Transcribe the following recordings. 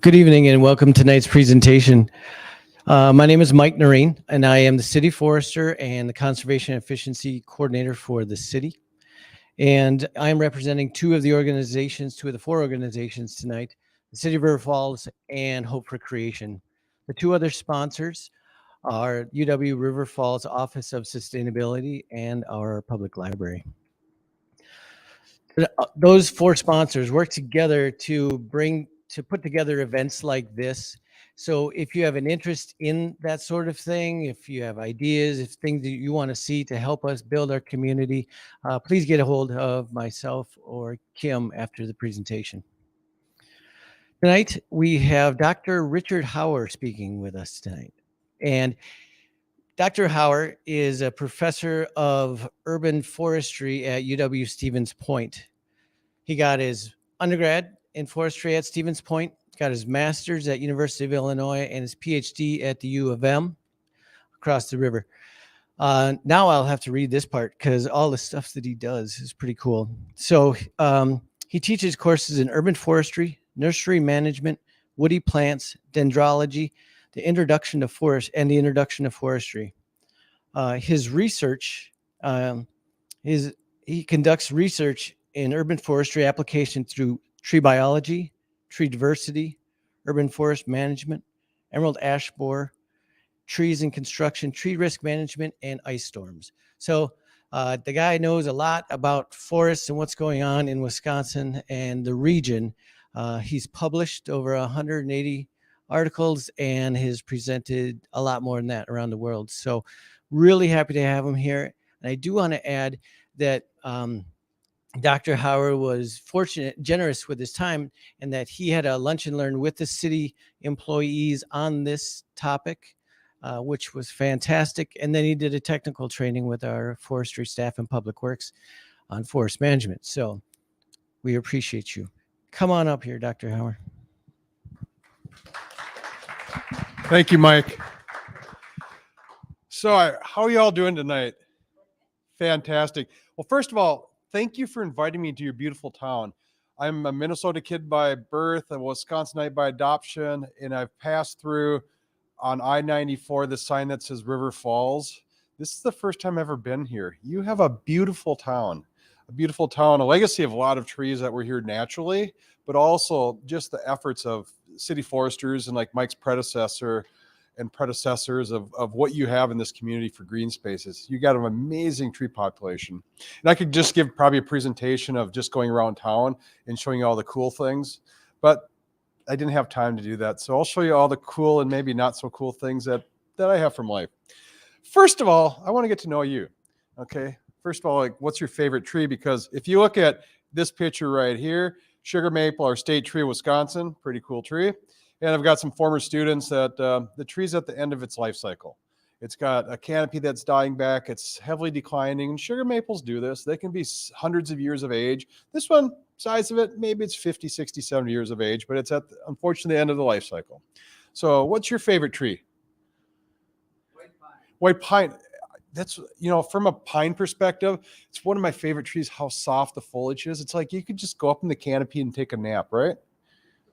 Good evening and welcome to tonight's presentation. My name is Mike Noreen and I am the City Forester and the Conservation Efficiency Coordinator for the city. And I am representing two of the four organizations tonight, the City of River Falls and Hope for Creation. The two other sponsors are UW River Falls Office of Sustainability and our public library. Those four sponsors work together to put together events like this. So if you have an interest in that sort of thing, if you have ideas, if things that you want to see to help us build our community, please get a hold of myself or Kim after the presentation. Tonight, we have Dr. Richard Hauer speaking with us tonight. And Dr. Hauer is a professor of urban forestry at UW Stevens Point. He got his undergrad in forestry at Stevens Point, got his master's at University of Illinois, and his PhD at the U of M across the river. Now I'll have to read this part because all the stuff that he does is pretty cool. So he teaches courses in urban forestry, nursery management, woody plants, dendrology, the introduction to forestry. His research, he conducts research in urban forestry application through tree biology, tree diversity, urban forest management, emerald ash borer, trees and construction, tree risk management, and ice storms. So the guy knows a lot about forests and what's going on in Wisconsin and the region. He's published over 180 articles and has presented a lot more than that around the world. So really happy to have him here. And I do want to add that Dr. Hauer was generous with his time, and that he had a lunch and learn with the city employees on this topic, which was fantastic. And then he did a technical training with our forestry staff and public works on forest management. So we appreciate you. Come on up here, Dr. Hauer. Thank you, Mike. So how are you all doing tonight? Fantastic. Well, first of all, thank you for inviting me to your beautiful town. I'm a Minnesota kid by birth, a Wisconsinite by adoption, and I've passed through on I-94 the sign that says River Falls. This is the first time I've ever been here. You have a beautiful town, a legacy of a lot of trees that were here naturally, but also just the efforts of city foresters and like Mike's predecessors of what you have in this community for green spaces. You got an amazing tree population. And I could just give probably a presentation of just going around town and showing you all the cool things, but I didn't have time to do that. So I'll show you all the cool and maybe not so cool things that I have from life. First of all, I want to get to know you. Okay. First of all, like, what's your favorite tree? Because if you look at this picture right here, sugar maple, our state tree of Wisconsin, pretty cool tree. And I've got some former students that the tree's at the end of its life cycle. It's got a canopy that's dying back. It's heavily declining. And sugar maples do this. They can be hundreds of years of age. This one, size of it, maybe it's 50, 60, 70 years of age, but it's at, unfortunately, the end of the life cycle. So what's your favorite tree? White pine. That's, from a pine perspective, it's one of my favorite trees, how soft the foliage is. It's like you could just go up in the canopy and take a nap, right?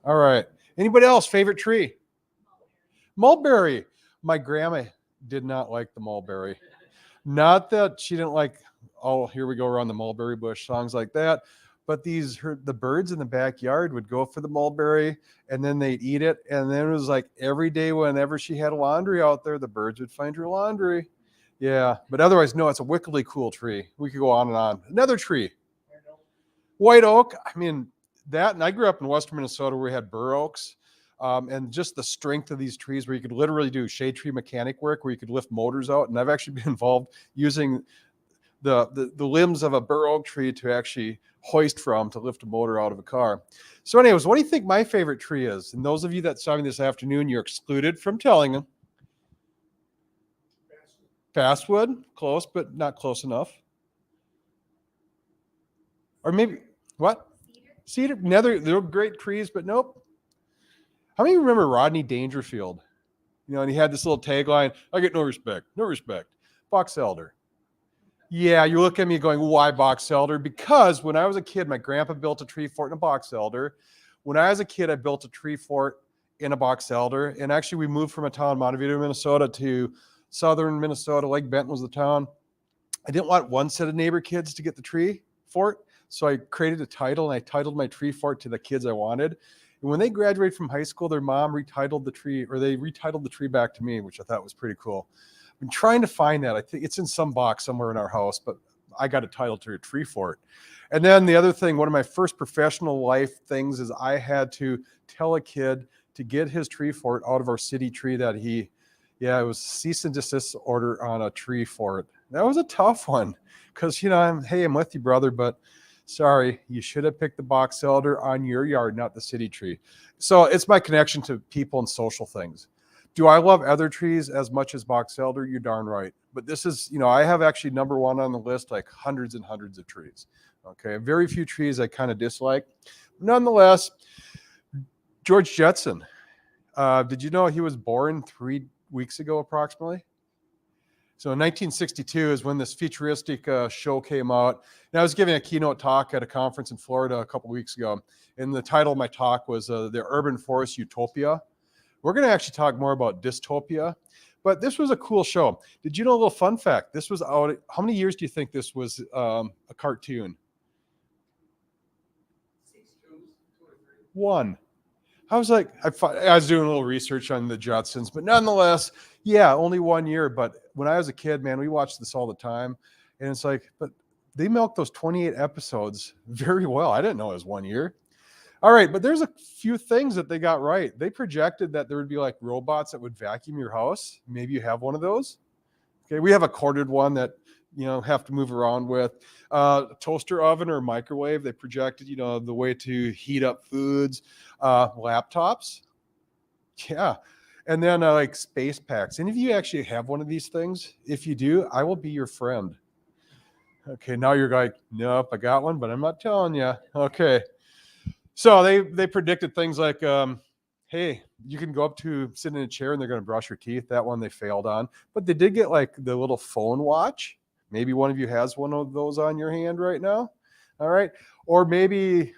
All right. Anybody else? Favorite tree? Mulberry. My grandma did not like the mulberry. Not that she didn't like, oh, here we go around the mulberry bush, songs like that. But the birds in the backyard would go for the mulberry and then they'd eat it. And then it was like every day whenever she had laundry out there, the birds would find her laundry. Yeah, but otherwise, no, it's a wickedly cool tree. We could go on and on. Another tree. White oak. I mean, that, and I grew up in western Minnesota where we had bur oaks, and just the strength of these trees where you could literally do shade tree mechanic work where you could lift motors out. And I've actually been involved using the limbs of a bur oak tree to actually hoist from to lift a motor out of a car. So anyways, what do you think my favorite tree is? And those of you that saw me this afternoon, you're excluded from telling them. Basswood, close, but not close enough. Or maybe, what? Cedar. They're great trees, but nope. How many remember Rodney Dangerfield? And he had this little tagline, I get no respect, no respect. Box elder. Yeah, you look at me going, why box elder? Because when I was a kid, my grandpa built a tree fort in a box elder. When I was a kid, I built a tree fort in a box elder. And actually, we moved from a town, Montevideo, Minnesota, to southern Minnesota. Lake Benton was the town. I didn't want one set of neighbor kids to get the tree fort. So I created a title, and I titled my tree fort to the kids I wanted. And when they graduated from high school, their mom retitled the tree, or they retitled the tree back to me, which I thought was pretty cool. I'm trying to find that. I think it's in some box somewhere in our house, but I got a title to a tree fort. And then the other thing, one of my first professional life things is I had to tell a kid to get his tree fort out of our city tree that it was cease and desist order on a tree fort. That was a tough one because, I'm with you, brother, but sorry, you should have picked the box elder on your yard, not the city tree. So it's my connection to people and social things. Do I love other trees as much as box elder? You're darn right. But this is, I have actually number one on the list, like hundreds and hundreds of trees. Okay, very few trees I kind of dislike. Nonetheless, George Jetson. Did you know he was born 3 weeks ago approximately? So in 1962 is when this futuristic show came out. And I was giving a keynote talk at a conference in Florida a couple weeks ago. And the title of my talk was The Urban Forest Utopia. We're going to actually talk more about dystopia, but this was a cool show. Did you know a little fun fact? This was out, how many years do you think this was a cartoon? 1. I was like, I was doing a little research on the Jetsons, but nonetheless, yeah, only 1 year. But when I was a kid, man, we watched this all the time. And it's like, but they milked those 28 episodes very well. I didn't know it was 1 year. All right, but there's a few things that they got right. They projected that there would be like robots that would vacuum your house. Maybe you have one of those. Okay, we have a corded one that have to move around with. Toaster oven or microwave. They projected the way to heat up foods. Laptops. Yeah, and then like space packs. Any of you actually have one of these things? If you do, I will be your friend. Okay, now you're like, nope, I got one, but I'm not telling you. Okay. So they predicted things like, hey, you can go up to sit in a chair and they're going to brush your teeth. That one they failed on. But they did get like the little phone watch. Maybe one of you has one of those on your hand right now. All right. Or maybe,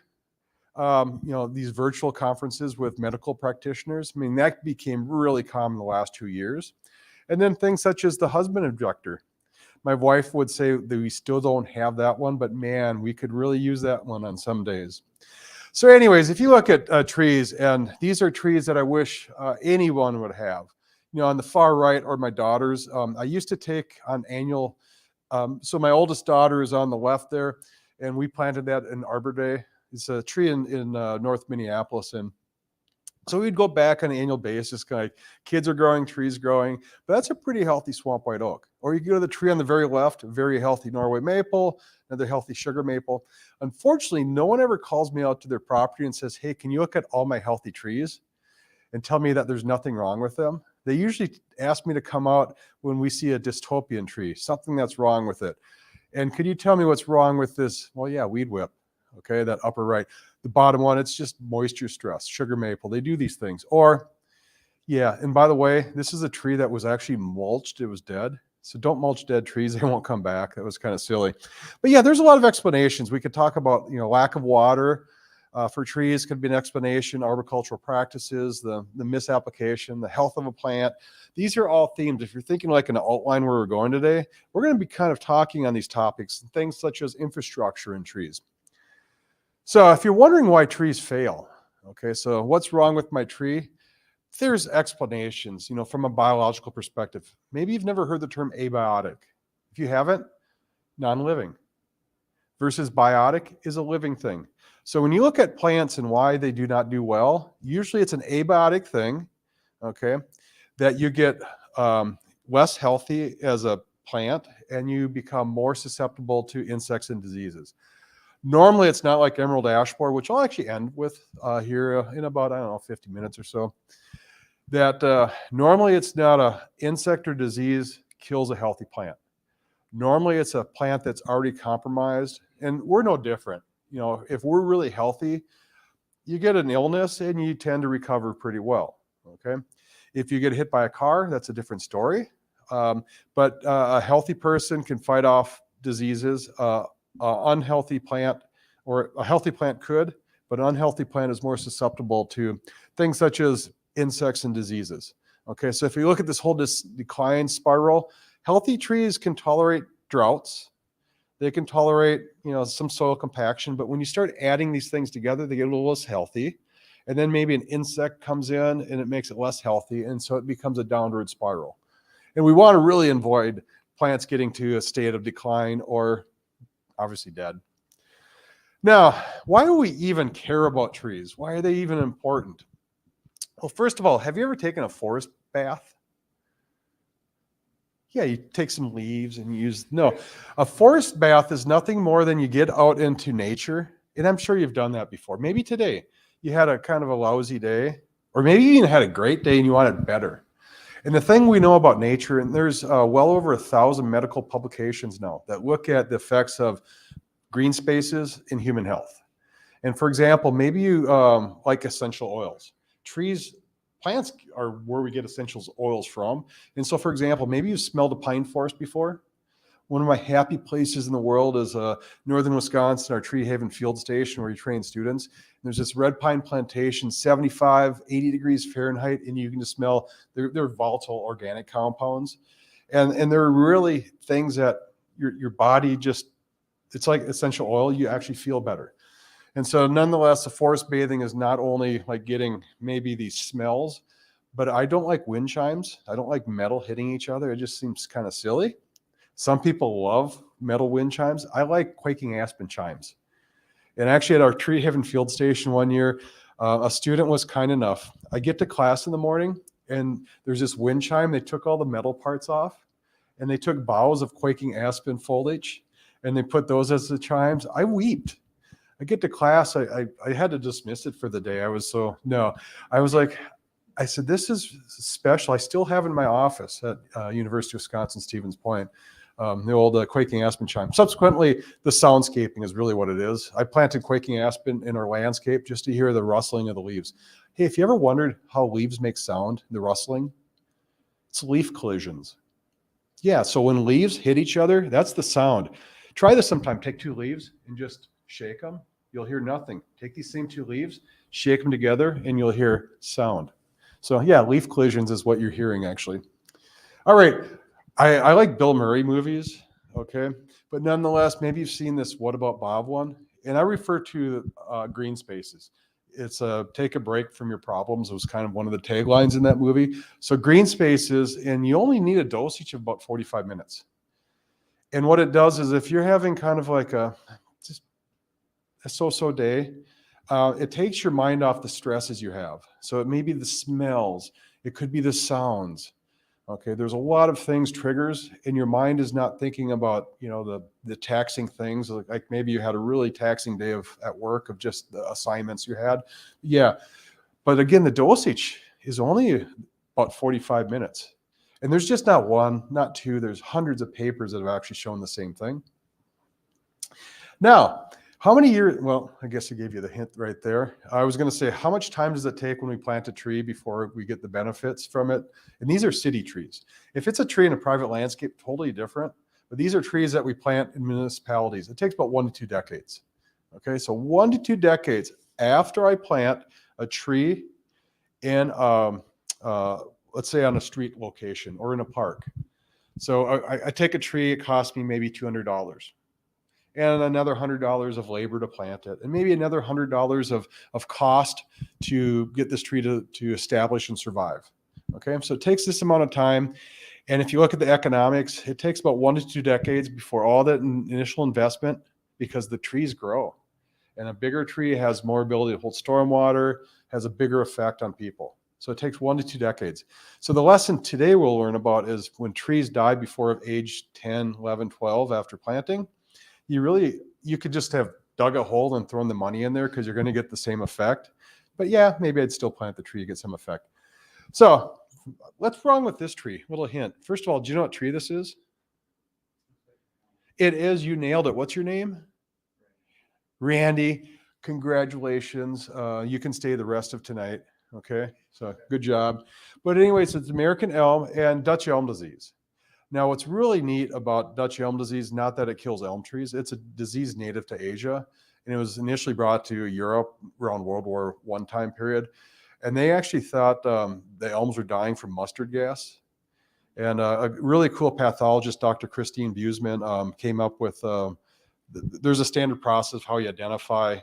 these virtual conferences with medical practitioners. I mean, that became really common the last 2 years. And then things such as the husband abductor. My wife would say that we still don't have that one, but man, we could really use that one on some days. So anyways, if you look at trees, and these are trees that I wish anyone would have, on the far right are my daughters. I used to take on annual, so my oldest daughter is on the left there, and we planted that in Arbor Day. It's a tree in North Minneapolis, and so we'd go back on an annual basis, kind of like kids are growing, trees growing, but that's a pretty healthy swamp white oak. Or you go to the tree on the very left, very healthy Norway maple, another healthy sugar maple. Unfortunately, no one ever calls me out to their property and says, hey, can you look at all my healthy trees and tell me that there's nothing wrong with them? They usually ask me to come out when we see a dystopian tree, something that's wrong with it. And could you tell me what's wrong with this? Well, yeah, weed whip. Okay, that upper right. The bottom one, it's just moisture stress, sugar maple. They do these things. Or, yeah, and by the way, this is a tree that was actually mulched. It was dead. So don't mulch dead trees. They won't come back. That was kind of silly. But yeah, there's a lot of explanations. We could talk about, lack of water for trees could be an explanation, arboricultural practices, the misapplication, the health of a plant. These are all themes. If you're thinking like an outline where we're going today, we're going to be kind of talking on these topics, things such as infrastructure in trees. So if you're wondering why trees fail, okay, so what's wrong with my tree? There's explanations, from a biological perspective. Maybe you've never heard the term abiotic. If you haven't, non-living versus biotic is a living thing. So when you look at plants and why they do not do well, usually it's an abiotic thing, okay, that you get less healthy as a plant and you become more susceptible to insects and diseases. Normally, it's not like emerald ash borer, which I'll actually end with here in about, 50 minutes or so. That normally it's not an insect or disease kills a healthy plant. Normally, it's a plant that's already compromised, and we're no different. If we're really healthy, you get an illness and you tend to recover pretty well, okay? If you get hit by a car, that's a different story. But a healthy person can fight off diseases. Unhealthy plant, or a healthy plant could, but an unhealthy plant is more susceptible to things such as insects and diseases. Okay, so if you look at this whole decline spiral, healthy trees can tolerate droughts. They can tolerate, some soil compaction, but when you start adding these things together, they get a little less healthy. And then maybe an insect comes in and it makes it less healthy. And so it becomes a downward spiral. And we want to really avoid plants getting to a state of decline or obviously dead. Now, why do we even care about trees? Why are they even important? Well, first of all, have you ever taken a forest bath? Yeah, you take some leaves and no. A forest bath is nothing more than you get out into nature. And I'm sure you've done that before. Maybe today you had a kind of a lousy day, or maybe you even had a great day and you want it better. And the thing we know about nature, and there's well over 1,000 medical publications now that look at the effects of green spaces in human health. And for example, maybe you like essential oils. Plants are where we get essential oils from. And so, for example, maybe you've smelled a pine forest before. One of my happy places in the world is northern Wisconsin, our Tree Haven Field Station, where you train students. There's this red pine plantation, 75, 80 degrees Fahrenheit, and you can just smell, they're volatile organic compounds. And they're really things that your body just, it's like essential oil, you actually feel better. And so nonetheless, the forest bathing is not only like getting maybe these smells, but I don't like wind chimes. I don't like metal hitting each other. It just seems kind of silly. Some people love metal wind chimes. I like quaking aspen chimes. And actually at our Tree Haven Field Station one year, a student was kind enough. I get to class in the morning and there's this wind chime. They took all the metal parts off and they took boughs of quaking aspen foliage and they put those as the chimes. I wept. I get to class, I had to dismiss it for the day. I said, this is special. I still have it in my office at University of Wisconsin-Stevens Point, the old quaking aspen chime. Subsequently, the soundscaping is really what it is. I planted quaking aspen in our landscape just to hear the rustling of the leaves. Hey, if you ever wondered how leaves make sound, the rustling, it's leaf collisions. Yeah, so when leaves hit each other, that's the sound. Try this sometime. Take 2 leaves and just shake them. You'll hear nothing. Take these same 2 leaves, shake them together, and you'll hear sound. So yeah, leaf collisions is what you're hearing actually. All right, I like Bill Murray movies, okay? But nonetheless, maybe you've seen this What About Bob one, and I refer to green spaces. It's take a break from your problems. It was kind of one of the taglines in that movie. So green spaces, and you only need a dosage of about 45 minutes. And what it does is if you're having kind of like a so-so day, it takes your mind off the stresses you have. So it may be the smells, it could be the sounds. Okay, there's a lot of things, triggers, and your mind is not thinking about, the taxing things. Like maybe you had a really taxing day at work of just the assignments you had. Yeah, but again, the dosage is only about 45 minutes. And there's just not one, not two, there's hundreds of papers that have actually shown the same thing. Now, how many years, well, I guess I gave you the hint right there. I was going to say, how much time does it take when we plant a tree before we get the benefits from it? And these are city trees. If it's a tree in a private landscape, totally different. But these are trees that we plant in municipalities. It takes about 1 to 2 decades. Okay, so 1 to 2 decades after I plant a tree in, let's say on a street location or in a park. So I take a tree, it costs me maybe $200. And another $100 of labor to plant it, and maybe another $100 of cost to get this tree to establish and survive. Okay, so it takes this amount of time. And if you look at the economics, it takes about 1 to 2 decades before all that initial investment, because the trees grow. And a bigger tree has more ability to hold stormwater, has a bigger effect on people. So it takes 1 to 2 decades. So the lesson today we'll learn about is when trees die before age 10, 11, 12 after planting, you could just have dug a hole and thrown the money in there because you're going to get the same effect. But yeah, maybe I'd still plant the tree to get some effect. So what's wrong with this tree? Little hint. First of all, do you know what tree this is? It is. You nailed it. What's your name? Randy. Congratulations. You can stay the rest of tonight. Okay. So good job. But anyways, it's American elm and Dutch elm disease. Now, what's really neat about Dutch elm disease, not that it kills elm trees, it's a disease native to Asia. And it was initially brought to Europe around World War I time period. And they actually thought the elms were dying from mustard gas. And a really cool pathologist, Dr. Christine Buseman, came up with, there's a standard process of how you identify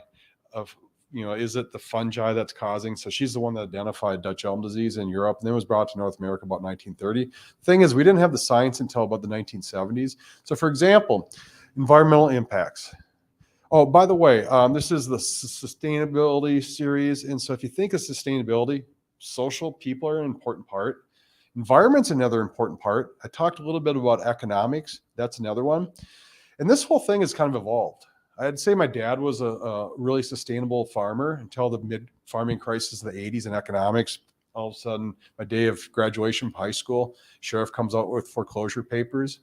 of, is it the fungi that's causing? So she's the one that identified Dutch elm disease in Europe, and then it was brought to North America about 1930. The thing is, we didn't have the science until about the 1970s. So for example, environmental impacts. Oh, by the way, this is the sustainability series. And so if you think of sustainability, social people are an important part. Environment's another important part. I talked a little bit about economics. That's another one. And this whole thing has kind of evolved. I'd say my dad was a really sustainable farmer until the mid-farming crisis of the 80s in economics. All of a sudden, my day of graduation from high school, sheriff comes out with foreclosure papers.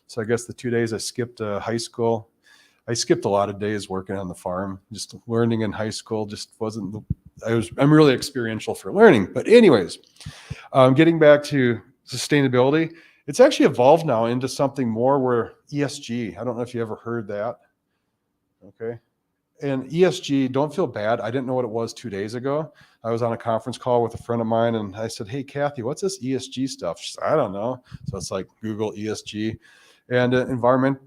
So I guess the 2 days I skipped high school, I skipped a lot of days working on the farm. Just learning in high school just wasn't I'm really experiential for learning. But anyways, getting back to sustainability, it's actually evolved now into something more where ESG, I don't know if you ever heard that. Okay. And ESG, don't feel bad. I didn't know what it was 2 days ago. I was on a conference call with a friend of mine and I said, hey, Kathy, what's this ESG stuff? She said, I don't know. So it's like Google ESG and environment,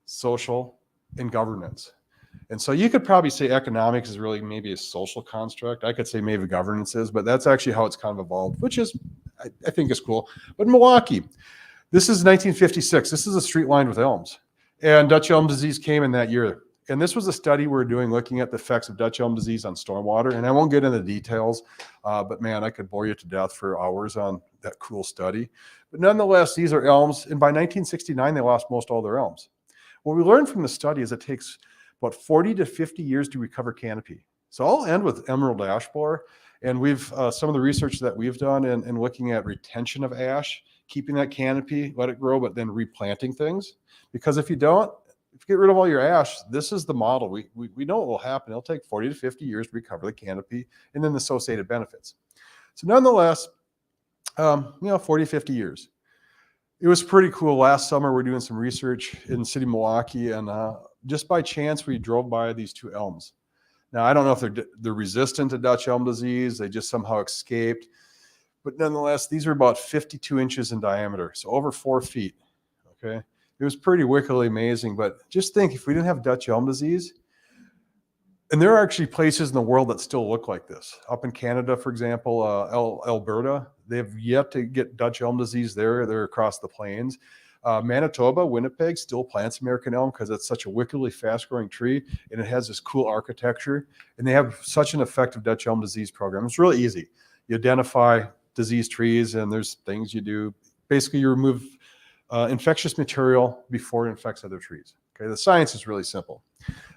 social, and governance. And so you could probably say economics is really maybe a social construct. I could say maybe governance is, but that's actually how it's kind of evolved, which is, I think is cool. But Milwaukee, this is 1956. This is a street lined with elms. And Dutch elm disease came in that year. And this was a study we're doing looking at the effects of Dutch elm disease on stormwater. And I won't get into details, but man, I could bore you to death for hours on that cool study. But nonetheless, these are elms. And by 1969, they lost most all their elms. What we learned from the study is it takes about 40 to 50 years to recover canopy. So I'll end with emerald ash borer. And we've, some of the research that we've done in looking at retention of ash, keeping that canopy, let it grow, but then replanting things. Because if you don't, if you get rid of all your ash, this is the model. We know what will happen. It'll take 40 to 50 years to recover the canopy and then the associated benefits. So nonetheless, 40, 50 years. It was pretty cool. Last summer, we're doing some research in the city of Milwaukee, and just by chance, we drove by these two elms. Now, I don't know if they're resistant to Dutch elm disease. They just somehow escaped. But nonetheless, these are about 52 inches in diameter, so over 4 feet, okay? It was pretty wickedly amazing, but just think, if we didn't have Dutch elm disease, and there are actually places in the world that still look like this. Up in Canada, for example, Alberta, they have yet to get Dutch elm disease there. They're across the plains. Manitoba, Winnipeg still plants American elm because it's such a wickedly fast-growing tree, and it has this cool architecture, and they have such an effective Dutch elm disease program. It's really easy. You identify diseased trees, and there's things you do. Basically, you remove infectious material before it infects other trees. Okay, the science is really simple.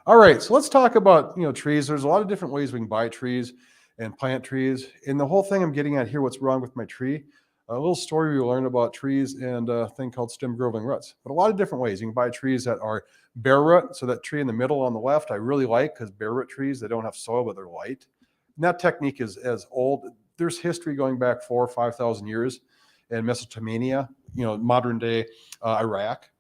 All right, so let's talk about trees. There's a lot of different ways we can buy trees and plant trees. And the whole thing I'm getting at here, what's wrong with my tree? A little story we learned about trees and a thing called stem groveling roots. But a lot of different ways. You can buy trees that are bare root. So that tree in the middle on the left, I really like, because bare root trees, they don't have soil, but they're light. And that technique is as old. There's history going back 4,000 or 5,000 years in Mesopotamia, modern day Iraq,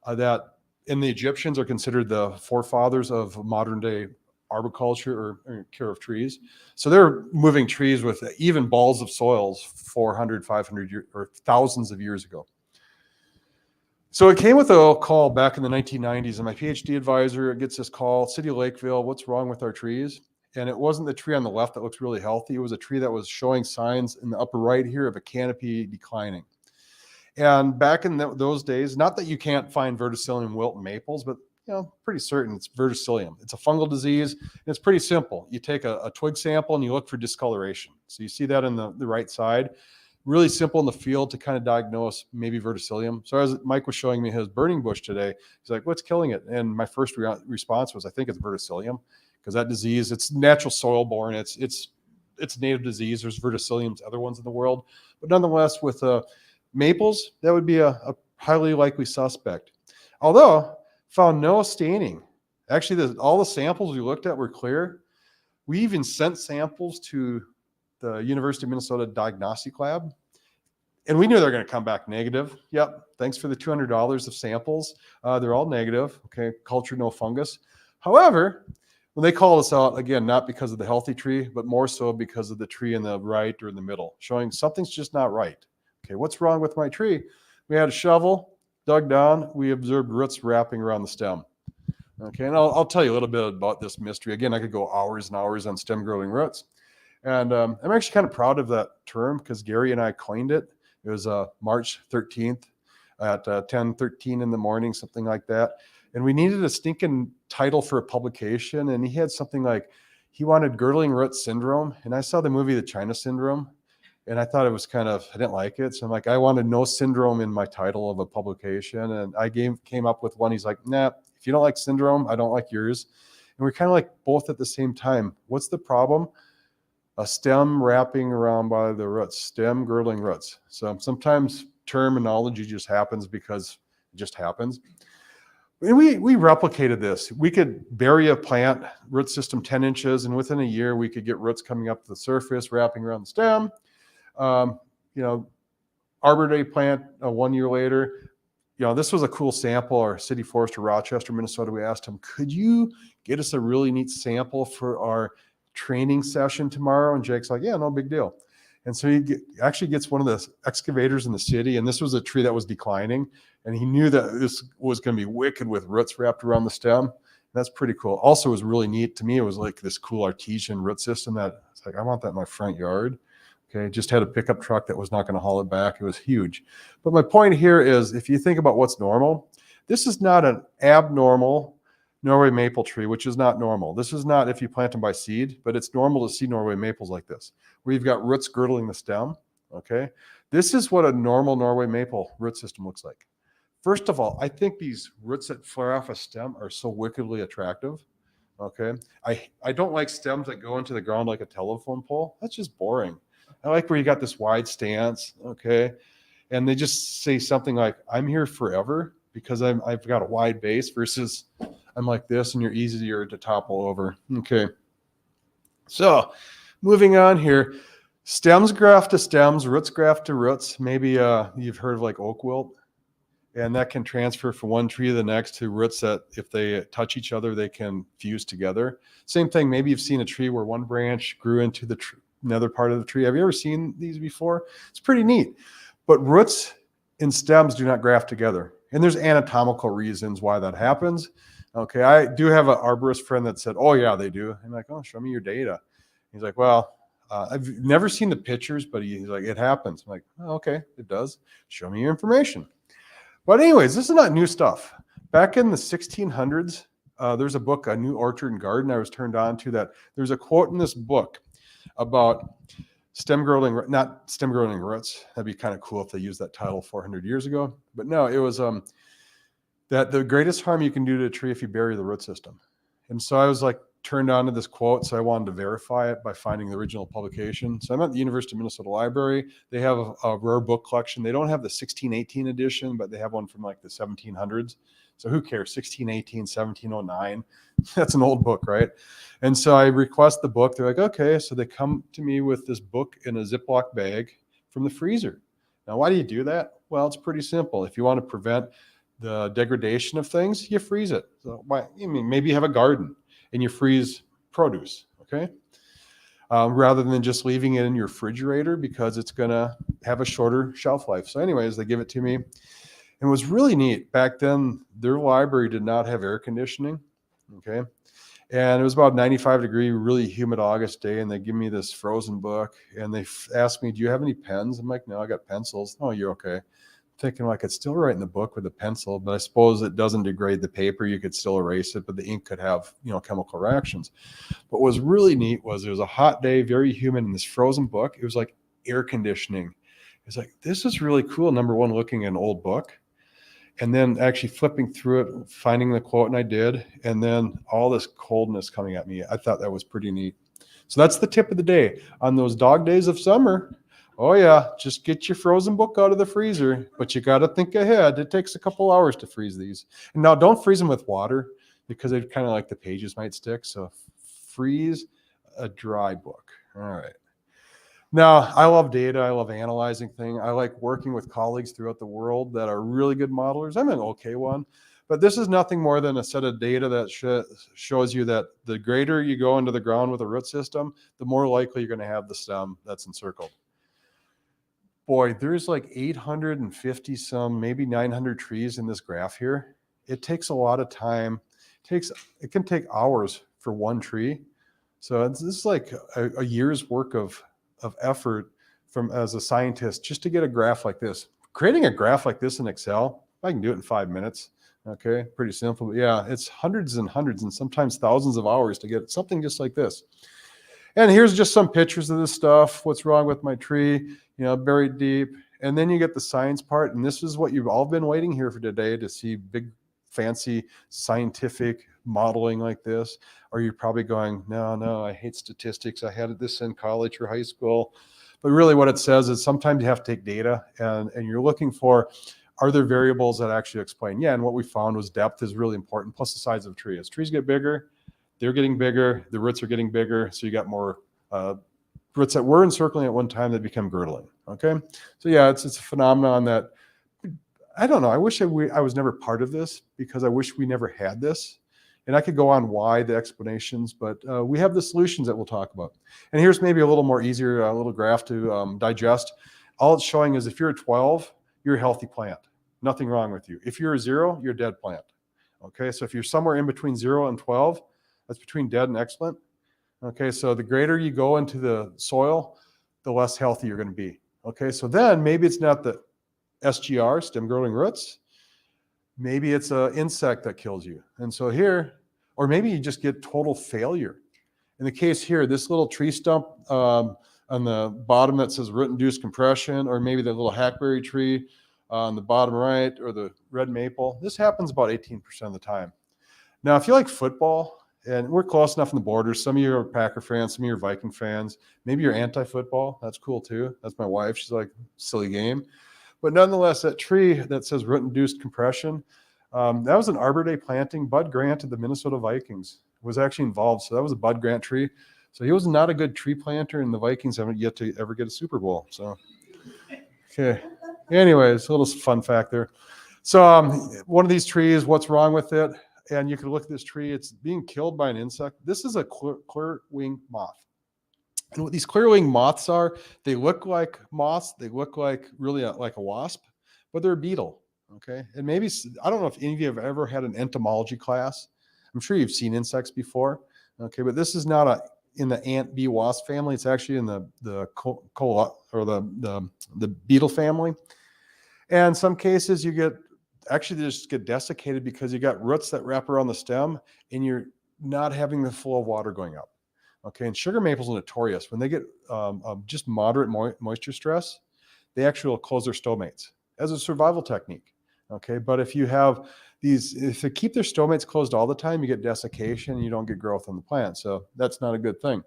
that and the Egyptians are considered the forefathers of modern day arboriculture or care of trees. So they're moving trees with even balls of soils 400, 500 years or thousands of years ago. So it came with a call back in the 1990s, and my PhD advisor gets this call, City of Lakeville, what's wrong with our trees? And it wasn't the tree on the left that looks really healthy. It was a tree that was showing signs in the upper right here of a canopy declining. And back in those days, not that you can't find verticillium wilt in maples, but pretty certain it's verticillium. It's a fungal disease, and it's pretty simple. You take a twig sample and you look for discoloration. So you see that in the right side. Really simple in the field to kind of diagnose maybe verticillium. So as Mike was showing me his burning bush today, he's like, what's killing it? And my first response was, I think it's verticillium, because that disease, it's natural soil borne. It's native disease. There's verticilliums, other ones in the world. But nonetheless, with maples, that would be a highly likely suspect. Although, found no staining. Actually, all the samples we looked at were clear. We even sent samples to the University of Minnesota Diagnostic Lab. And we knew they were going to come back negative. Yep. Thanks for the $200 of samples. They're all negative. Okay. Culture, no fungus. However, when they called us out, again, not because of the healthy tree, but more so because of the tree in the right or in the middle, showing something's just not right. Okay. What's wrong with my tree? We had a shovel, dug down. We observed roots wrapping around the stem. Okay. And I'll tell you a little bit about this mystery. Again, I could go hours and hours on stem growing roots. And I'm actually kind of proud of that term because Gary and I coined it. It was March 13th at 10:13 in the morning, something like that. And we needed a stinking title for a publication. And he had something like, he wanted girdling root syndrome. And I saw the movie, The China Syndrome. And I thought it was kind of, I didn't like it. So I'm like, I wanted no syndrome in my title of a publication. And I came up with one. He's like, nah, if you don't like syndrome, I don't like yours. And we're kind of like both at the same time. What's the problem? A stem wrapping around by the roots, stem girdling roots. So sometimes terminology just happens because it just happens. And we replicated this. We could bury a plant, root system 10 inches, and within a year, we could get roots coming up to the surface, wrapping around the stem. Arbor Day plant 1 year later. This was a cool sample. Our city forester, Rochester, Minnesota, we asked him, could you get us a really neat sample for our training session tomorrow? And Jake's like, yeah, no big deal. And so he actually gets one of the excavators in the city. And this was a tree that was declining. And he knew that this was going to be wicked with roots wrapped around the stem. That's pretty cool. Also, it was really neat to me. It was like this cool artesian root system that it's like, I want that in my front yard. Okay. Just had a pickup truck that was not going to haul it back. It was huge. But my point here is, if you think about what's normal, this is not an abnormal Norway maple tree, which is not normal. This is not if you plant them by seed, but it's normal to see Norway maples like this, where you've got roots girdling the stem. Okay. This is what a normal Norway maple root system looks like. First of all, I think these roots that flare off a stem are so wickedly attractive. Okay. I don't like stems that go into the ground like a telephone pole. That's just boring. I like where you got this wide stance. Okay. And they just say something like, I'm here forever because I've got a wide base versus I'm like this and you're easier to topple over. Okay. So moving on here, stems graft to stems, roots graft to roots. Maybe you've heard of like oak wilt, and that can transfer from one tree to the next to roots that if they touch each other, they can fuse together. Same thing. Maybe you've seen a tree where one branch grew into the another part of the tree. Have you ever seen these before? It's pretty neat. But roots and stems do not graft together. And there's anatomical reasons why that happens. Okay, I do have an arborist friend that said, oh, yeah, they do. I'm like, oh, show me your data. He's like, well, I've never seen the pictures, but he's like, it happens. I'm like, oh, okay, it does. Show me your information. But anyways, this is not new stuff. Back in the 1600s, there's a book, A New Orchard and Garden, I was turned on to that. There's a quote in this book about not stem girdling roots. That'd be kind of cool if they used that title 400 years ago. But no, it was that the greatest harm you can do to a tree if you bury the root system. And so I was like turned on to this quote. So I wanted to verify it by finding the original publication. So I'm at the University of Minnesota Library. They have a rare book collection. They don't have the 1618 edition, but they have one from like the 1700s. So who cares? 1618, 1709. That's an old book, right? And so I request the book. They're like, okay. So they come to me with this book in a Ziploc bag from the freezer. Now, why do you do that? Well, it's pretty simple. If you want to prevent the degradation of things, you freeze it. So maybe you have a garden and you freeze produce, okay? Rather than just leaving it in your refrigerator because it's going to have a shorter shelf life. So anyways, they give it to me. It was really neat. Back then, their library did not have air conditioning, okay? And it was about 95-degree, really humid August day, and they give me this frozen book, and they asked me, do you have any pens? I'm like, no, I got pencils. Oh, you're okay. Thinking, well, I could still write in the book with a pencil, but I suppose it doesn't degrade the paper. You could still erase it, but the ink could have, chemical reactions. But what was really neat was it was a hot day, very humid, in this frozen book. It was like air conditioning. It's like, this is really cool. Number one, looking at an old book, and then actually flipping through it, finding the quote, and I did, and then all this coldness coming at me. I thought that was pretty neat. So that's the tip of the day. On those dog days of summer, oh yeah, just get your frozen book out of the freezer, but you got to think ahead. It takes a couple hours to freeze these. And now don't freeze them with water because it kind of like the pages might stick. So freeze a dry book. All right. Now, I love data. I love analyzing things. I like working with colleagues throughout the world that are really good modelers. I'm an okay one, but this is nothing more than a set of data that shows you that the greater you go into the ground with a root system, the more likely you're going to have the stem that's encircled. Boy, there's like 850 some, maybe 900 trees in this graph here. It takes a lot of time. It can take hours for one tree. So this is like a year's work of effort from as a scientist just to get a graph like this. Creating a graph like this in Excel, I can do it in 5 minutes. Okay, pretty simple. But yeah, it's hundreds and hundreds and sometimes thousands of hours to get something just like this. And here's just some pictures of this stuff. What's wrong with my tree? Buried deep. And then you get the science part. And this is what you've all been waiting here for today, to see big, fancy scientific modeling like this. Or you're probably going, no, I hate statistics. I had this in college or high school. But really what it says is sometimes you have to take data and you're looking for, are there variables that actually explain? Yeah, and what we found was depth is really important, plus the size of the tree. As trees get bigger, they're getting bigger, the roots are getting bigger, so you got more roots that were encircling at one time that become girdling, okay? So yeah, it's a phenomenon that, I don't know, I wish I was never part of this, because I wish we never had this. And I could go on why, the explanations, but we have the solutions that we'll talk about. And here's maybe a little more easier, a little graph to digest. All it's showing is if you're a 12, you're a healthy plant. Nothing wrong with you. If you're a 0, you're a dead plant. Okay, so if you're somewhere in between 0 and 12, that's between dead and excellent. Okay, so the greater you go into the soil, the less healthy you're going to be. Okay, so then maybe it's not the SGR, stem girdling roots. Maybe it's an insect that kills you. And so here, or maybe you just get total failure. In the case here, this little tree stump on the bottom that says root-induced compression, or maybe the little hackberry tree on the bottom right, or the red maple, this happens about 18% of the time. Now, if you like football, and we're close enough in the borders, some of you are Packer fans, some of you are Viking fans, maybe you're anti-football, that's cool too. That's my wife, she's like, silly game. But nonetheless, that tree that says root-induced compression, that was an Arbor Day planting. Bud Grant of the Minnesota Vikings was actually involved. So that was a Bud Grant tree. So he was not a good tree planter, and the Vikings haven't yet to ever get a Super Bowl. So, okay. Anyways, a little fun fact there. So one of these trees, what's wrong with it? And you can look at this tree. It's being killed by an insect. This is a clear-winged moth. And what these clear-winged moths are, they look like moths. They look like really like a wasp, but they're a beetle. Okay. And maybe, I don't know if any of you have ever had an entomology class. I'm sure you've seen insects before. Okay. But this is not in the ant, bee, wasp family. It's actually in the beetle family. And some cases you they just get desiccated because you got roots that wrap around the stem and you're not having the flow of water going up. Okay, and sugar maples are notorious. When they get just moderate moisture stress, they actually will close their stomates as a survival technique. Okay, but if you have if they keep their stomates closed all the time, you get desiccation and you don't get growth on the plant. So that's not a good thing.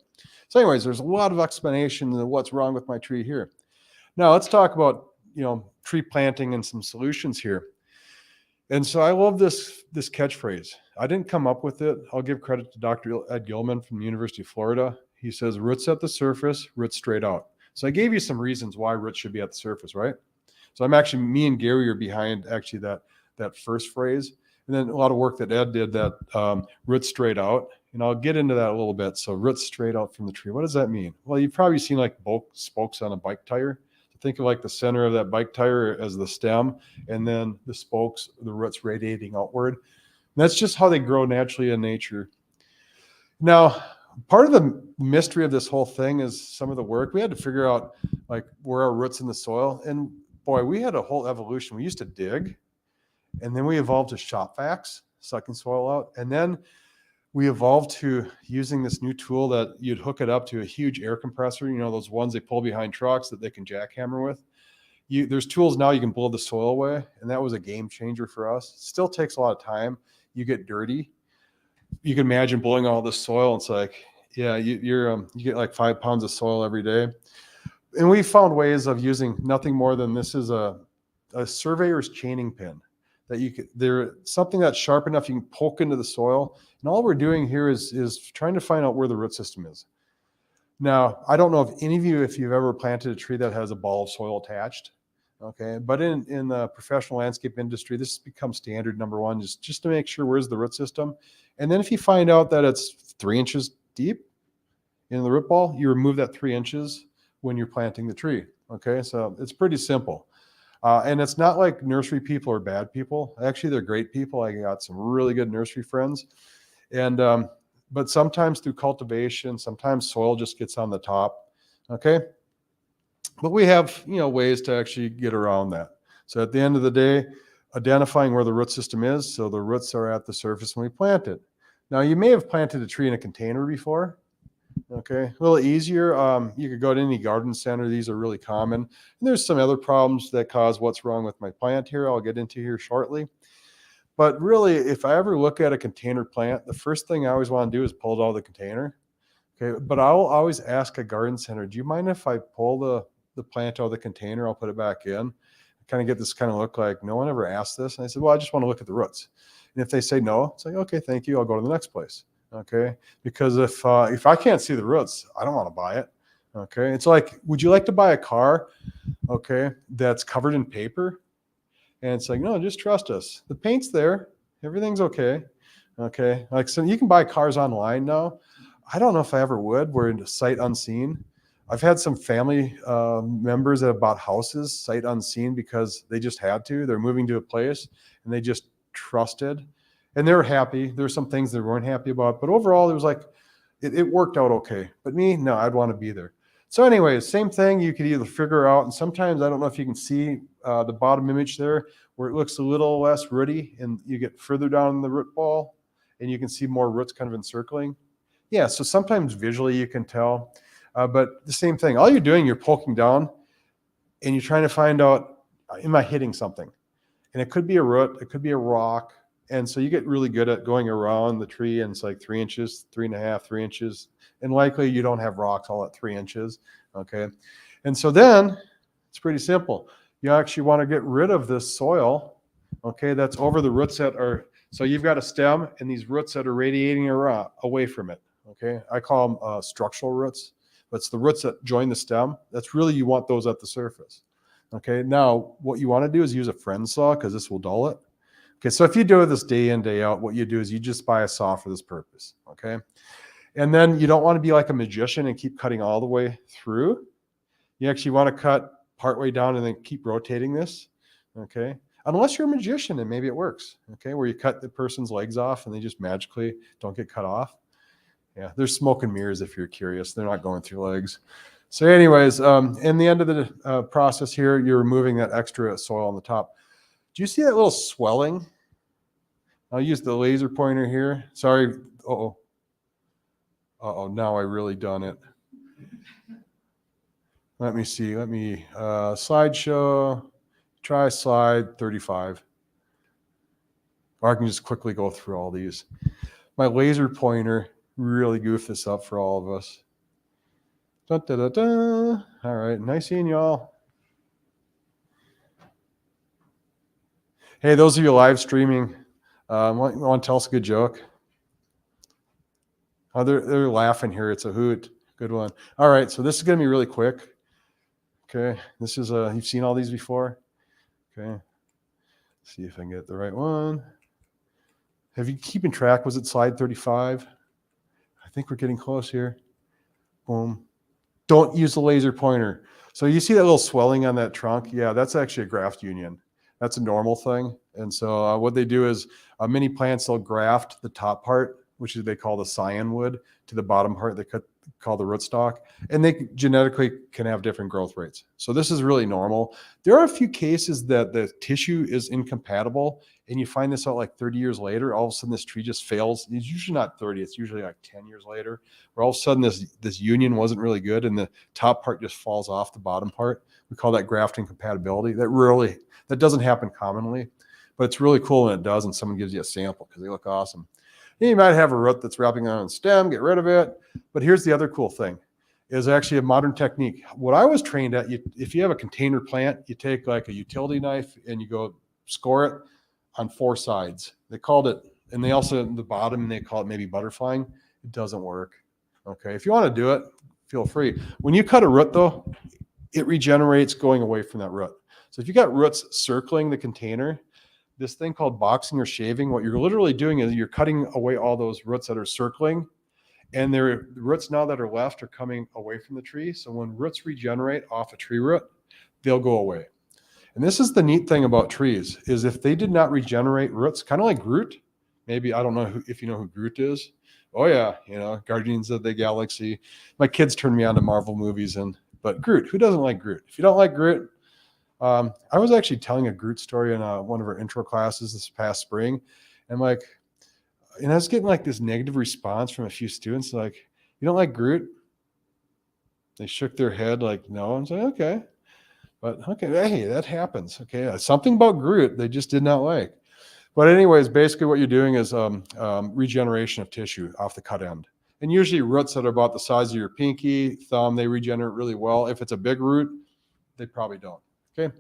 So anyways, there's a lot of explanation of what's wrong with my tree here. Now let's talk about, tree planting and some solutions here. And so I love this catchphrase. I didn't come up with it. I'll give credit to Dr. Ed Gilman from the University of Florida. He says, roots at the surface, roots straight out. So I gave you some reasons why roots should be at the surface, right? So me and Gary are behind actually that first phrase. And then a lot of work that Ed did, that roots straight out. And I'll get into that a little bit. So roots straight out from the tree. What does that mean? Well, you've probably seen like spokes on a bike tire. Think of like the center of that bike tire as the stem, and then the spokes, the roots radiating outward. And that's just how they grow naturally in nature. Now, part of the mystery of this whole thing is some of the work. We had to figure out like where our roots in the soil. And boy, we had a whole evolution. We used to dig, and then we evolved to shop vacs, sucking soil out. And then we evolved to using this new tool that you'd hook it up to a huge air compressor, those ones they pull behind trucks that they can jackhammer with. There's tools now you can blow the soil away, and that was a game changer for us. Still takes a lot of time. You get dirty. You can imagine blowing all this soil. It's like, yeah, you get like 5 pounds of soil every day. And we found ways of using nothing more than this is a surveyor's chaining pin. They're something that's sharp enough you can poke into the soil. And all we're doing here is trying to find out where the root system is. Now, I don't know if any of you, if you've ever planted a tree that has a ball of soil attached, okay? But in the professional landscape industry, this becomes standard, number one, just to make sure where's the root system. And then if you find out that it's 3 inches deep in the root ball, you remove that 3 inches when you're planting the tree, okay? So it's pretty simple. And it's not like nursery people are bad people. Actually, they're great people. I got some really good nursery friends. And but sometimes through cultivation, sometimes soil just gets on the top, okay? But we have, ways to actually get around that. So at the end of the day, identifying where the root system is, so the roots are at the surface when we plant it. Now, you may have planted a tree in a container before, okay? A little easier. You could go to any garden center. These are really common. And there's some other problems that cause what's wrong with my plant here I'll get into here shortly. But really, if I ever look at a container plant, the first thing I always want to do is pull it out of the container. Okay, but I'll always ask a garden center, do you mind if I pull the plant out of the container? I'll put it back in. I kind of get this kind of look like, no one ever asked this. And I said, well, I just want to look at the roots. And if they say no, it's like, okay, thank you. I'll go to the next place. Okay, because if I can't see the roots, I don't want to buy it. Okay, it's like, would you like to buy a car, okay, that's covered in paper? And it's like, no, just trust us. The paint's there. Everything's okay. Okay. Like, so you can buy cars online now. I don't know if I ever would. We're in sight unseen. I've had some family members that have bought houses sight unseen because they just had to. They're moving to a place and they just trusted. And they were happy. There were some things they weren't happy about. But overall, it was like, it worked out okay. But me, no, I'd want to be there. So anyways, same thing, you could either figure out, and sometimes I don't know if you can see the bottom image there where it looks a little less rooty and you get further down the root ball and you can see more roots kind of encircling. Yeah, so sometimes visually you can tell, but the same thing, all you're doing, you're poking down and you're trying to find out, am I hitting something? And it could be a root, it could be a rock. And so you get really good at going around the tree and it's like 3 inches, 3.5, 3 inches. And likely you don't have rocks all at 3 inches, okay? And so then it's pretty simple. You actually want to get rid of this soil, okay, that's over the roots that are, so you've got a stem and these roots that are radiating around, away from it, okay? I call them structural roots. That's the roots that join the stem. That's really, you want those at the surface, okay? Now, what you want to do is use a friend saw because this will dull it. Okay, so if you do this day in, day out, what you do is you just buy a saw for this purpose, okay? And then you don't want to be like a magician and keep cutting all the way through. You actually want to cut partway down and then keep rotating this, okay? Unless you're a magician and maybe it works, okay? Where you cut the person's legs off and they just magically don't get cut off. Yeah, there's smoke and mirrors if you're curious. They're not going through legs. So anyways, in the end of the process here, you're removing that extra soil on the top. Do you see that little swelling? I'll use the laser pointer here. Sorry. Uh-oh. Uh-oh, now I really done it. Let me see. Let me slideshow. Try slide 35. Or I can just quickly go through all these. My laser pointer really goofed this up for all of us. Dun, dun, dun, dun. All right, nice seeing y'all. Hey, those of you live streaming, want to tell us a good joke? Oh, they're laughing here. It's a hoot. Good one. All right, so this is going to be really quick. Okay, this is you've seen all these before. Okay, let's see if I can get the right one. Have you keeping track? Was it slide 35? I think we're getting close here. Boom. Don't use the laser pointer. So you see that little swelling on that trunk? Yeah, that's actually a graft union. That's a normal thing. And so what they do is many plants, they'll graft the top part, which is they call the scion wood, to the bottom part they call the rootstock. And they genetically can have different growth rates. So this is really normal. There are a few cases that the tissue is incompatible. And you find this out like 30 years later, all of a sudden this tree just fails. It's usually not 30, it's usually like 10 years later, where all of a sudden this union wasn't really good and the top part just falls off the bottom part. We call that graft incompatibility. That doesn't happen commonly, but it's really cool when it does and someone gives you a sample because they look awesome. And you might have a root that's wrapping on a stem, get rid of it. But here's the other cool thing, is actually a modern technique. What I was trained at, if you have a container plant, you take like a utility knife and you go score it on 4 sides. They called it, and they also, at the bottom, they call it maybe butterflying. It doesn't work. Okay, if you want to do it, feel free. When you cut a root though, it regenerates going away from that root. So if you got roots circling the container, this thing called boxing or shaving, what you're literally doing is you're cutting away all those roots that are circling, and the roots now that are left are coming away from the tree. So when roots regenerate off a tree root, they'll go away. And this is the neat thing about trees, is if they did not regenerate roots, kind of like Groot, maybe, I don't know if you know who Groot is. Oh yeah, Guardians of the Galaxy. My kids turned me on to Marvel movies, but Groot, who doesn't like Groot? If you don't like Groot, I was actually telling a Groot story in one of our intro classes this past spring. And I was getting like this negative response from a few students, like, you don't like Groot? They shook their head like, no. I'm saying, okay. But okay, hey, that happens. Okay, something about Groot they just did not like. But anyways, basically what you're doing is regeneration of tissue off the cut end. And usually roots that are about the size of your pinky, thumb, they regenerate really well. If it's a big root, they probably don't. Okay.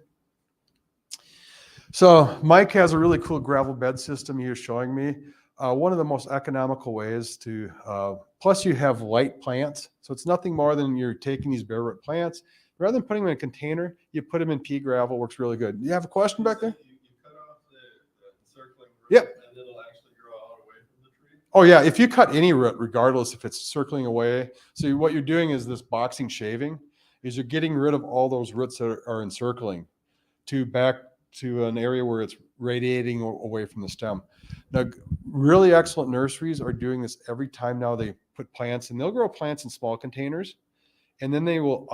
So Mike has a really cool gravel bed system he was showing me. One of the most economical ways to, plus you have light plants. So it's nothing more than you're taking these bare root plants. Rather than putting them in a container, you put them in pea gravel. Works really good. You have a question back there? You cut off the circling root, yep. And it'll actually grow out away from the tree? Oh yeah, if you cut any root, regardless if it's circling away. So what you're doing is this boxing shaving, is you're getting rid of all those roots that are encircling back to an area where it's radiating away from the stem. Now, really excellent nurseries are doing this every time now they put plants, and they'll grow plants in small containers, and then they will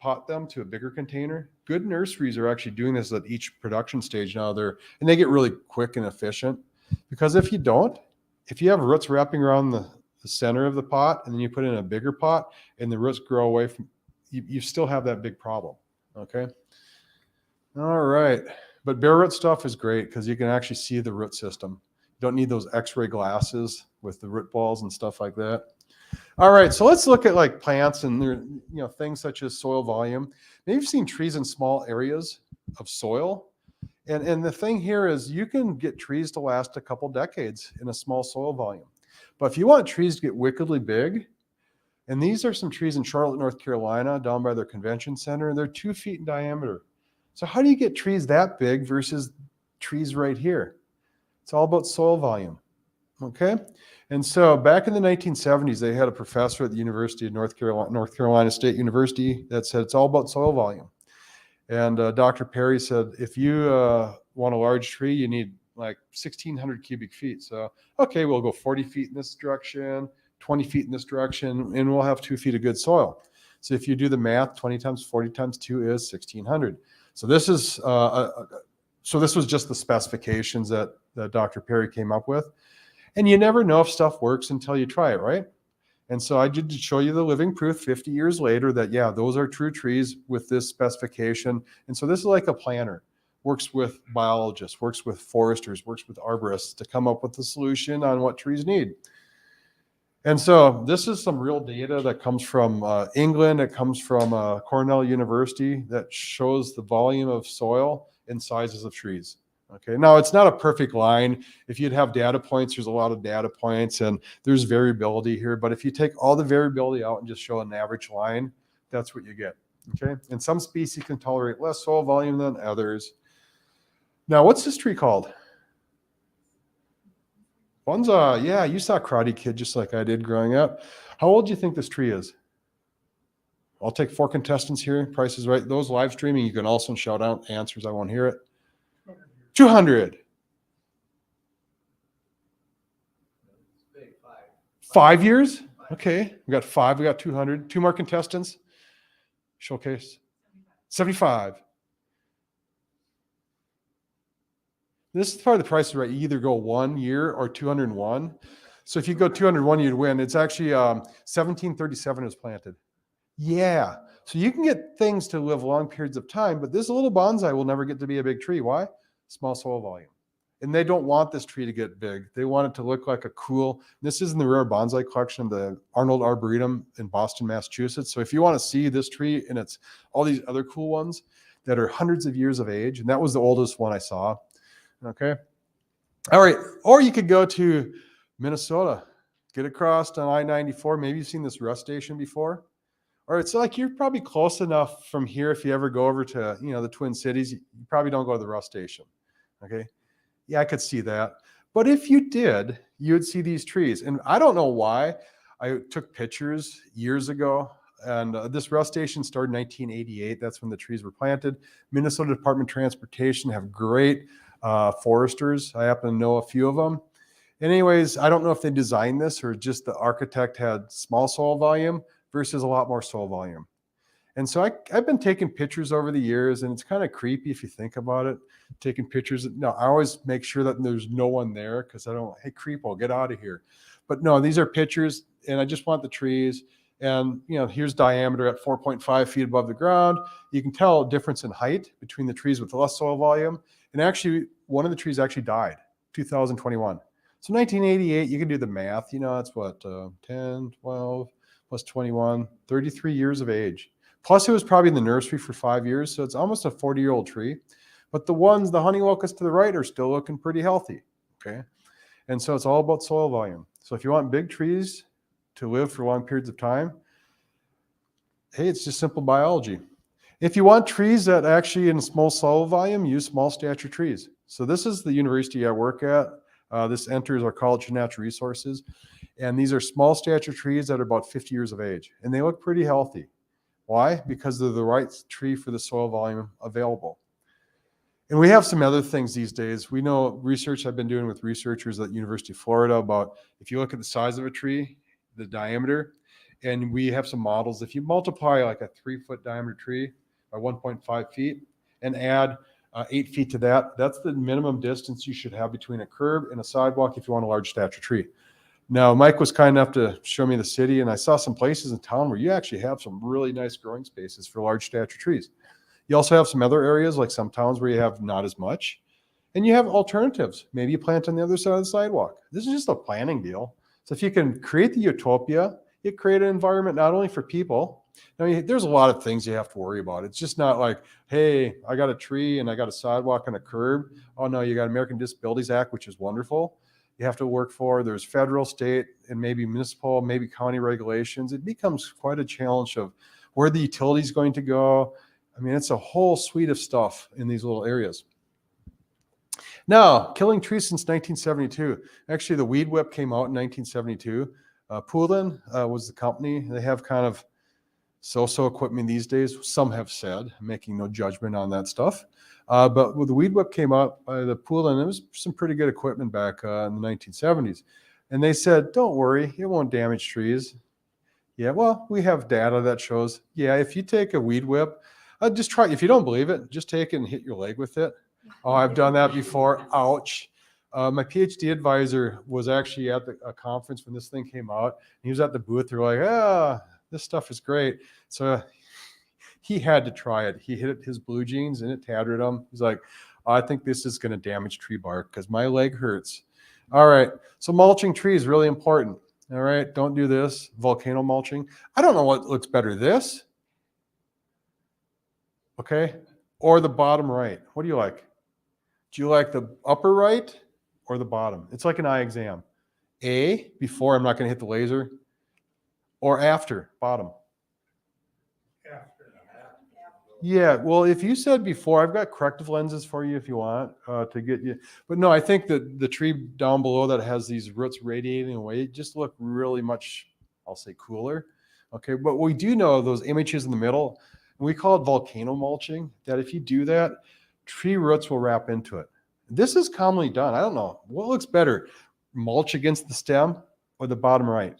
pot them to a bigger container. Good nurseries are actually doing this at each production stage now. And they get really quick and efficient, because if you have roots wrapping around the center of the pot, and then you put in a bigger pot and the roots grow away from, you still have that big problem. Okay. All right. But bare root stuff is great because you can actually see the root system. You don't need those x-ray glasses with the root balls and stuff like that. All right, so let's look at like plants and their, things such as soil volume. Maybe you've seen trees in small areas of soil. And the thing here is you can get trees to last a couple decades in a small soil volume. But if you want trees to get wickedly big, and these are some trees in Charlotte, North Carolina, down by their convention center, and they're 2 feet in diameter. So how do you get trees that big versus trees right here? It's all about soil volume. Okay. And so back in the 1970s, they had a professor at the University of North Carolina State University that said it's all about soil volume. And Dr. Perry said, if you want a large tree, you need like 1,600 cubic feet. So, okay, we'll go 40 feet in this direction, 20 feet in this direction, and we'll have 2 feet of good soil. So if you do the math, 20 times 40 times 2 is 1,600. So this is this was just the specifications that Dr. Perry came up with. And you never know if stuff works until you try it, right? And so I did show you the living proof 50 years later that, yeah, those are true trees with this specification. And so this is like a planner, works with biologists, works with foresters, works with arborists to come up with a solution on what trees need. And so this is some real data that comes from England. It comes from Cornell University that shows the volume of soil and sizes of trees. Okay, now it's not a perfect line. If you'd have data points, there's a lot of data points and there's variability here. But if you take all the variability out and just show an average line, that's what you get. Okay, and some species can tolerate less soil volume than others. Now, what's this tree called? Bonsai. Yeah, you saw Karate Kid just like I did growing up. How old do you think this tree is? I'll take 4 contestants here. Price is right. Those live streaming, you can also shout out answers. I won't hear it. 200. 5 years? Okay, we got 5, we got 200. 2 more contestants. Showcase. 75. This is part of the price is right. You either go 1 year or 201. So if you go 201, you'd win. It's actually 1737 it was planted. Yeah. So you can get things to live long periods of time, but this little bonsai will never get to be a big tree. Why? Small soil volume. And they don't want this tree to get big. They want it to look like a cool, this is in the rare bonsai collection of the Arnold Arboretum in Boston, Massachusetts. So if you want to see this tree and it's all these other cool ones that are hundreds of years of age, and that was the oldest one I saw. Okay. All right. Or you could go to Minnesota, get across on I-94. Maybe you've seen this rest station before. or it's like you're probably close enough from here. If you ever go over to, the Twin Cities, you probably don't go to the Rust Station. Okay. Yeah, I could see that. But if you did, you would see these trees. And I don't know why. I took pictures years ago, and this Rust Station started in 1988. That's when the trees were planted. Minnesota Department of Transportation have great foresters. I happen to know a few of them. Anyways, I don't know if they designed this or just the architect had small soil volume versus a lot more soil volume. And so I've been taking pictures over the years, and it's kind of creepy if you think about it, taking pictures. No, I always make sure that there's no one there because I don't, hey, creepo, get out of here. But no, these are pictures, and I just want the trees. And, here's diameter at 4.5 feet above the ground. You can tell a difference in height between the trees with less soil volume. And actually, one of the trees actually died, 2021. So 1988, you can do the math. That's what, 10, 12 plus 21, 33 years of age. Plus, it was probably in the nursery for 5 years, so it's almost a 40-year-old tree. But the honey locust to the right are still looking pretty healthy, okay? And so it's all about soil volume. So if you want big trees to live for long periods of time, hey, it's just simple biology. If you want trees that actually in small soil volume, use small stature trees. So this is the university I work at. This enters our College of Natural Resources. And these are small stature trees that are about 50 years of age. And they look pretty healthy. Why? Because they're the right tree for the soil volume available. And we have some other things these days. We know research I've been doing with researchers at University of Florida about if you look at the size of a tree, the diameter, and we have some models. If you multiply like a 3-foot diameter tree by 1.5 feet and add 8 feet to that, that's the minimum distance you should have between a curb and a sidewalk if you want a large stature tree. Now, Mike was kind enough to show me the city, and I saw some places in town where you actually have some really nice growing spaces for large stature trees. You also have some other areas, like some towns where you have not as much, and you have alternatives. Maybe you plant on the other side of the sidewalk. This is just a planning deal. So if you can create the utopia, you create an environment not only for people. Now, there's a lot of things you have to worry about. It's just not like, hey, I got a tree and I got a sidewalk and a curb. Oh, no, you got American Disabilities Act, which is wonderful. You have to work for. There's federal, state, and maybe municipal, maybe county regulations. It becomes quite a challenge of where the utility is going to go. I mean, it's a whole suite of stuff in these little areas. Now, killing trees since 1972. Actually, the Weed Whip came out in 1972. Pruning was the company. They have kind of so-so equipment these days. Some have said, making no judgment on that stuff. But when the Weed Whip came out by the Pruning, there was some pretty good equipment back in the 1970s. And they said, don't worry, it won't damage trees. Yeah, well, we have data that shows, yeah, if you take a Weed Whip, just try, if you don't believe it, just take it and hit your leg with it. Oh, I've done that before. Ouch. My PhD advisor was actually at a conference when this thing came out. He was at the booth. They're like, this stuff is great. So he had to try it. He hit his blue jeans and it tattered him. He's like, I think this is going to damage tree bark because my leg hurts. All right. So mulching trees is really important. All right. Don't do this. Volcano mulching. I don't know what looks better, this, okay, or the bottom right. What do you like? Do you like the upper right or the bottom? It's like an eye exam. A, before, I'm not going to hit the laser, or after, bottom. Yeah, well, if you said before, I've got corrective lenses for you if you want to get you. But no, I think that the tree down below that has these roots radiating away just look really much, I'll say, cooler. Okay, but we do know those images in the middle, and we call it volcano mulching, that if you do that, tree roots will wrap into it. This is commonly done. I don't know. What looks better, mulch against the stem or the bottom right?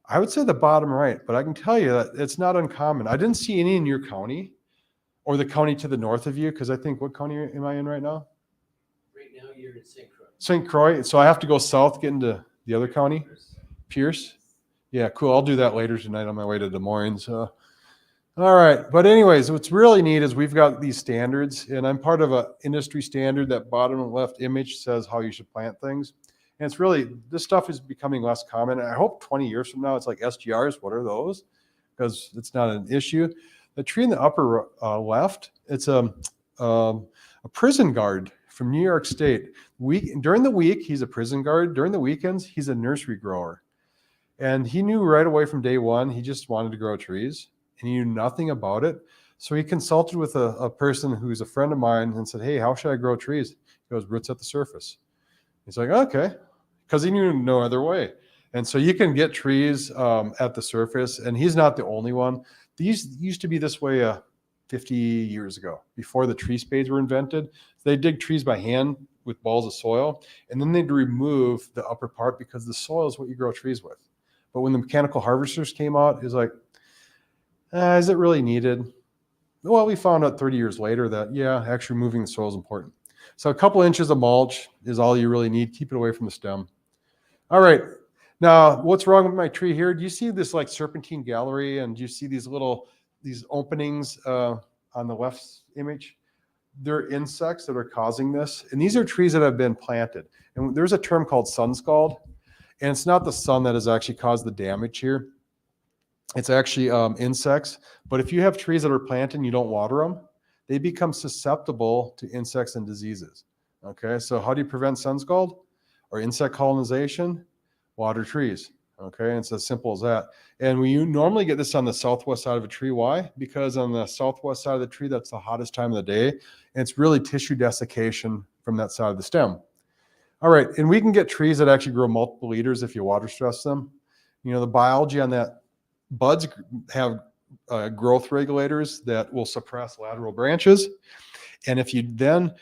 I would say the bottom right, but I can tell you that it's not uncommon. I didn't see any in your county or the county to the north of you, because I think, what county am I in right now? Right now you're in St. Croix. St. Croix. So I have to go south, get into the other county? Pierce? Yeah, cool. I'll do that later tonight on my way to Des Moines. All right. But anyways, what's really neat is we've got these standards, and I'm part of an industry standard. That bottom left image says how you should plant things. And it's really, this stuff is becoming less common. And I hope 20 years from now, it's like SGRs. What are those? Because it's not an issue. The tree in the upper left, it's a prison guard from New York State. During the week, he's a prison guard. During the weekends, he's a nursery grower. And he knew right away from day one, he just wanted to grow trees and he knew nothing about it. So he consulted with a person who's a friend of mine and said, hey, how should I grow trees? He goes, roots at the surface. He's like, okay, because he knew no other way. And so you can get trees at the surface, and he's not the only one. These used to be this way 50 years ago, before the tree spades were invented. They dig trees by hand with balls of soil, and then they'd remove the upper part because the soil is what you grow trees with. But when the mechanical harvesters came out, it was like, is it really needed? Well, we found out 30 years later that, yeah, actually removing the soil is important. So a couple inches of mulch is all you really need. Keep it away from the stem. All right. Now, what's wrong with my tree here? Do you see this like serpentine gallery? And do you see these openings on the left image? They're insects that are causing this. And these are trees that have been planted. And there's a term called sun scald. And it's not the sun that has actually caused the damage here. It's actually insects. But if you have trees that are planted and you don't water them, they become susceptible to insects and diseases. Okay, so how do you prevent sun scald or insect colonization? Water trees. Okay, and it's as simple as that. And we normally get this on the southwest side of a tree. Why? Because on the southwest side of the tree, that's the hottest time of the day. And it's really tissue desiccation from that side of the stem. All right, and we can get trees that actually grow multiple liters if you water stress them. You know, the biology on that, buds have growth regulators that will suppress lateral branches. And if you then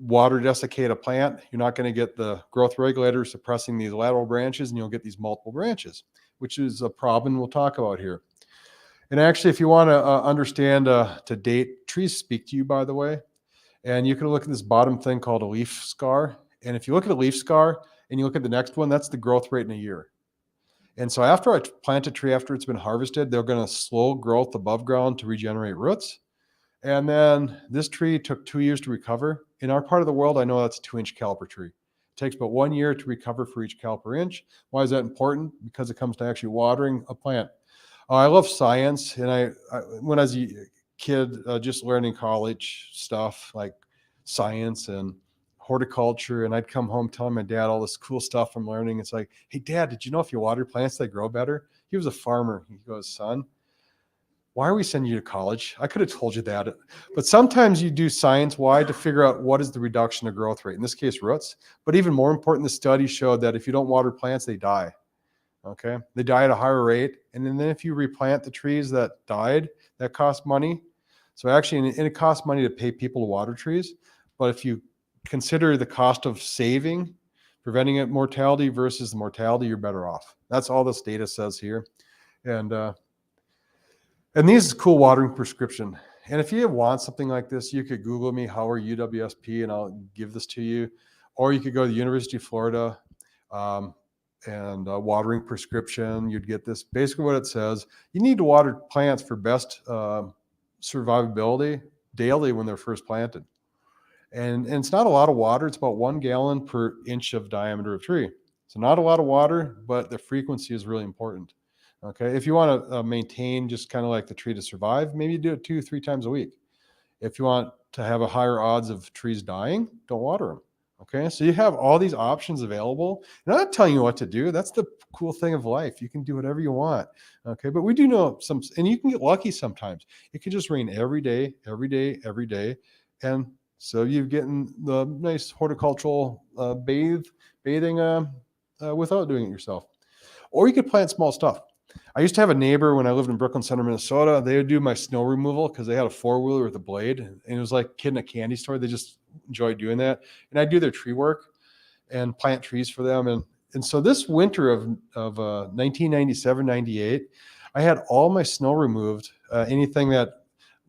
water desiccate a plant, you're not going to get the growth regulator suppressing these lateral branches, and you'll get these multiple branches, which is a problem we'll talk about here. And actually, if you want to understand to date, trees speak to you, by the way. And you can look at this bottom thing called a leaf scar. And if you look at a leaf scar and you look at the next one, that's the growth rate in a year. And so after I plant a tree, after it's been harvested, they're going to slow growth above ground to regenerate roots. And then this tree took 2 years to recover. In our part of the world, I know that's a 2-inch caliper tree. It takes about 1 year to recover for each caliper inch. Why is that important? Because it comes to actually watering a plant. I love science. And I when I was a kid, just learning college stuff like science and horticulture, and I'd come home telling my dad all this cool stuff I'm learning. It's like, hey, Dad, did you know if you water plants, they grow better? He was a farmer. He goes, son, why are we sending you to college? I could have told you that. But sometimes you do science. Why? To figure out what is the reduction of growth rate. In this case, roots. But even more important, the study showed that if you don't water plants, they die. Okay? They die at a higher rate. And then if you replant the trees that died, that costs money. So actually, and it costs money to pay people to water trees. But if you consider the cost of saving, preventing mortality versus the mortality, you're better off. That's all this data says here. And these cool watering prescription. And if you want something like this, you could Google me, Hauer UWSP, and I'll give this to you. Or you could go to the University of Florida and watering prescription. You'd get this. Basically what it says, you need to water plants for best survivability daily when they're first planted. And it's not a lot of water. It's about 1 gallon per inch of diameter of tree. So not a lot of water, but the frequency is really important. Okay. If you want to maintain just kind of like the tree to survive, maybe do it 2-3 times a week. If you want to have a higher odds of trees dying, don't water them. Okay. So you have all these options available. And I'm not telling you what to do. That's the cool thing of life. You can do whatever you want. Okay. But we do know some, and you can get lucky sometimes. It can just rain every day, every day, every day. And so you're getting the nice horticultural bathing without doing it yourself. Or you could plant small stuff. I used to have a neighbor when I lived in Brooklyn Center, Minnesota. They would do my snow removal because they had a 4-wheeler with a blade. And it was like a kid in a candy store. They just enjoyed doing that. And I do their tree work and plant trees for them. And so this winter of 1997, 98, I had all my snow removed. Anything that,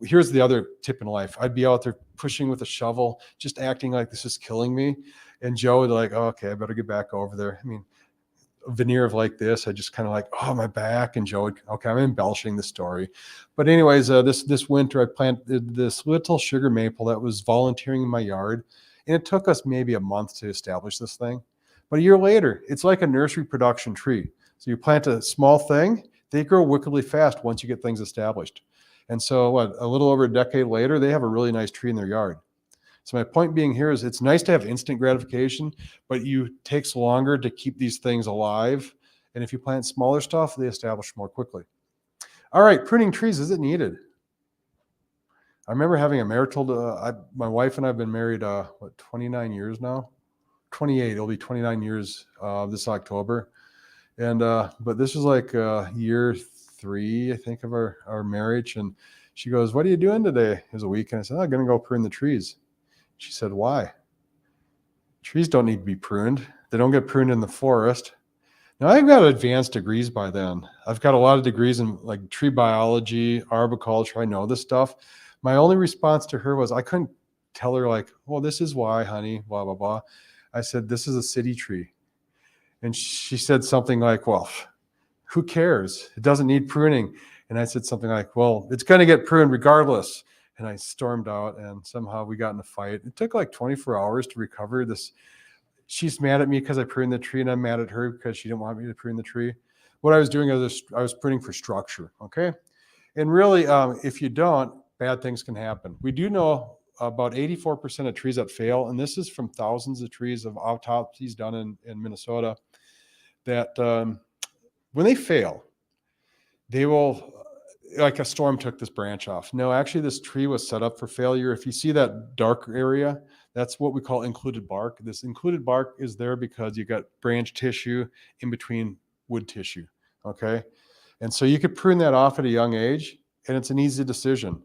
here's the other tip in life. I'd be out there pushing with a shovel, just acting like this is killing me. And Joe would like, oh, okay, I better get back over there. I mean, a veneer of like this, I just kind of like, oh, my back. And Joe would, okay, I'm embellishing the story. But anyways, this winter I planted this little sugar maple that was volunteering in my yard. And it took us maybe a month to establish this thing. But a year later, it's like a nursery production tree. So you plant a small thing, they grow wickedly fast once you get things established. And so a little over a decade later, they have a really nice tree in their yard. So my point being here is it's nice to have instant gratification, but it takes longer to keep these things alive And if you plant smaller stuff, they establish more quickly. All right, pruning trees, is it needed? I remember having a marital, my wife and I have been married, 29 years now? 28, it'll be 29 years this October. And, but this was like year 3, I think, of our marriage. And she goes, what are you doing today? It was a weekend. I said, I'm going to go prune the trees. She said, why? Trees don't need to be pruned. They don't get pruned in the forest. Now, I've got advanced degrees by then. I've got a lot of degrees in like tree biology, arboriculture. I know this stuff. My only response to her was I couldn't tell her like, well, this is why, honey, blah, blah, blah. I said, this is a city tree. And she said something like, well, who cares? It doesn't need pruning. And I said something like, well, it's going to get pruned regardless. And I stormed out, and somehow we got in a fight. It took like 24 hours to recover this. She's mad at me because I pruned the tree, and I'm mad at her because she didn't want me to prune the tree. What I was doing is I was pruning for structure, okay? And really, if you don't, bad things can happen. We do know about 84% of trees that fail, and this is from thousands of trees of autopsies done in Minnesota, that when they fail, they will, like a storm took this branch off. No, actually this tree was set up for failure. If you see that dark area, that's what we call included bark. This included bark is there because you got branch tissue in between wood tissue, okay? And so you could prune that off at a young age, and it's an easy decision.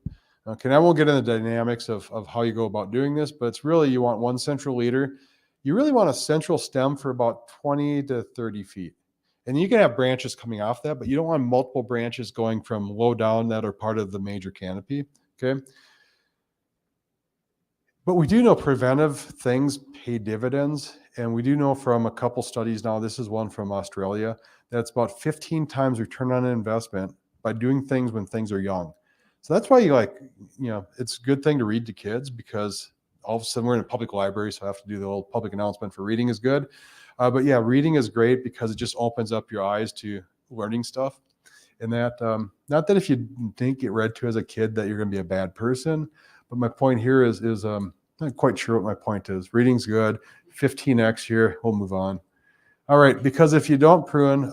Okay, and I won't get into the dynamics of how you go about doing this, but it's really, you want one central leader. You really want a central stem for about 20 to 30 feet. And you can have branches coming off that, but you don't want multiple branches going from low down that are part of the major canopy, okay? But we do know preventive things pay dividends. And we do know from a couple studies now, this is one from Australia, that it's about 15 times return on investment by doing things when things are young. So that's why it's a good thing to read to kids, because all of a sudden we're in a public library, so I have to do the little public announcement for reading is good. But yeah, reading is great because it just opens up your eyes to learning stuff. And that, not that if you didn't get read to as a kid that you're going to be a bad person, but my point here is I'm not quite sure what my point is. Reading's good. 15x here, we'll move on. All right, because if you don't prune,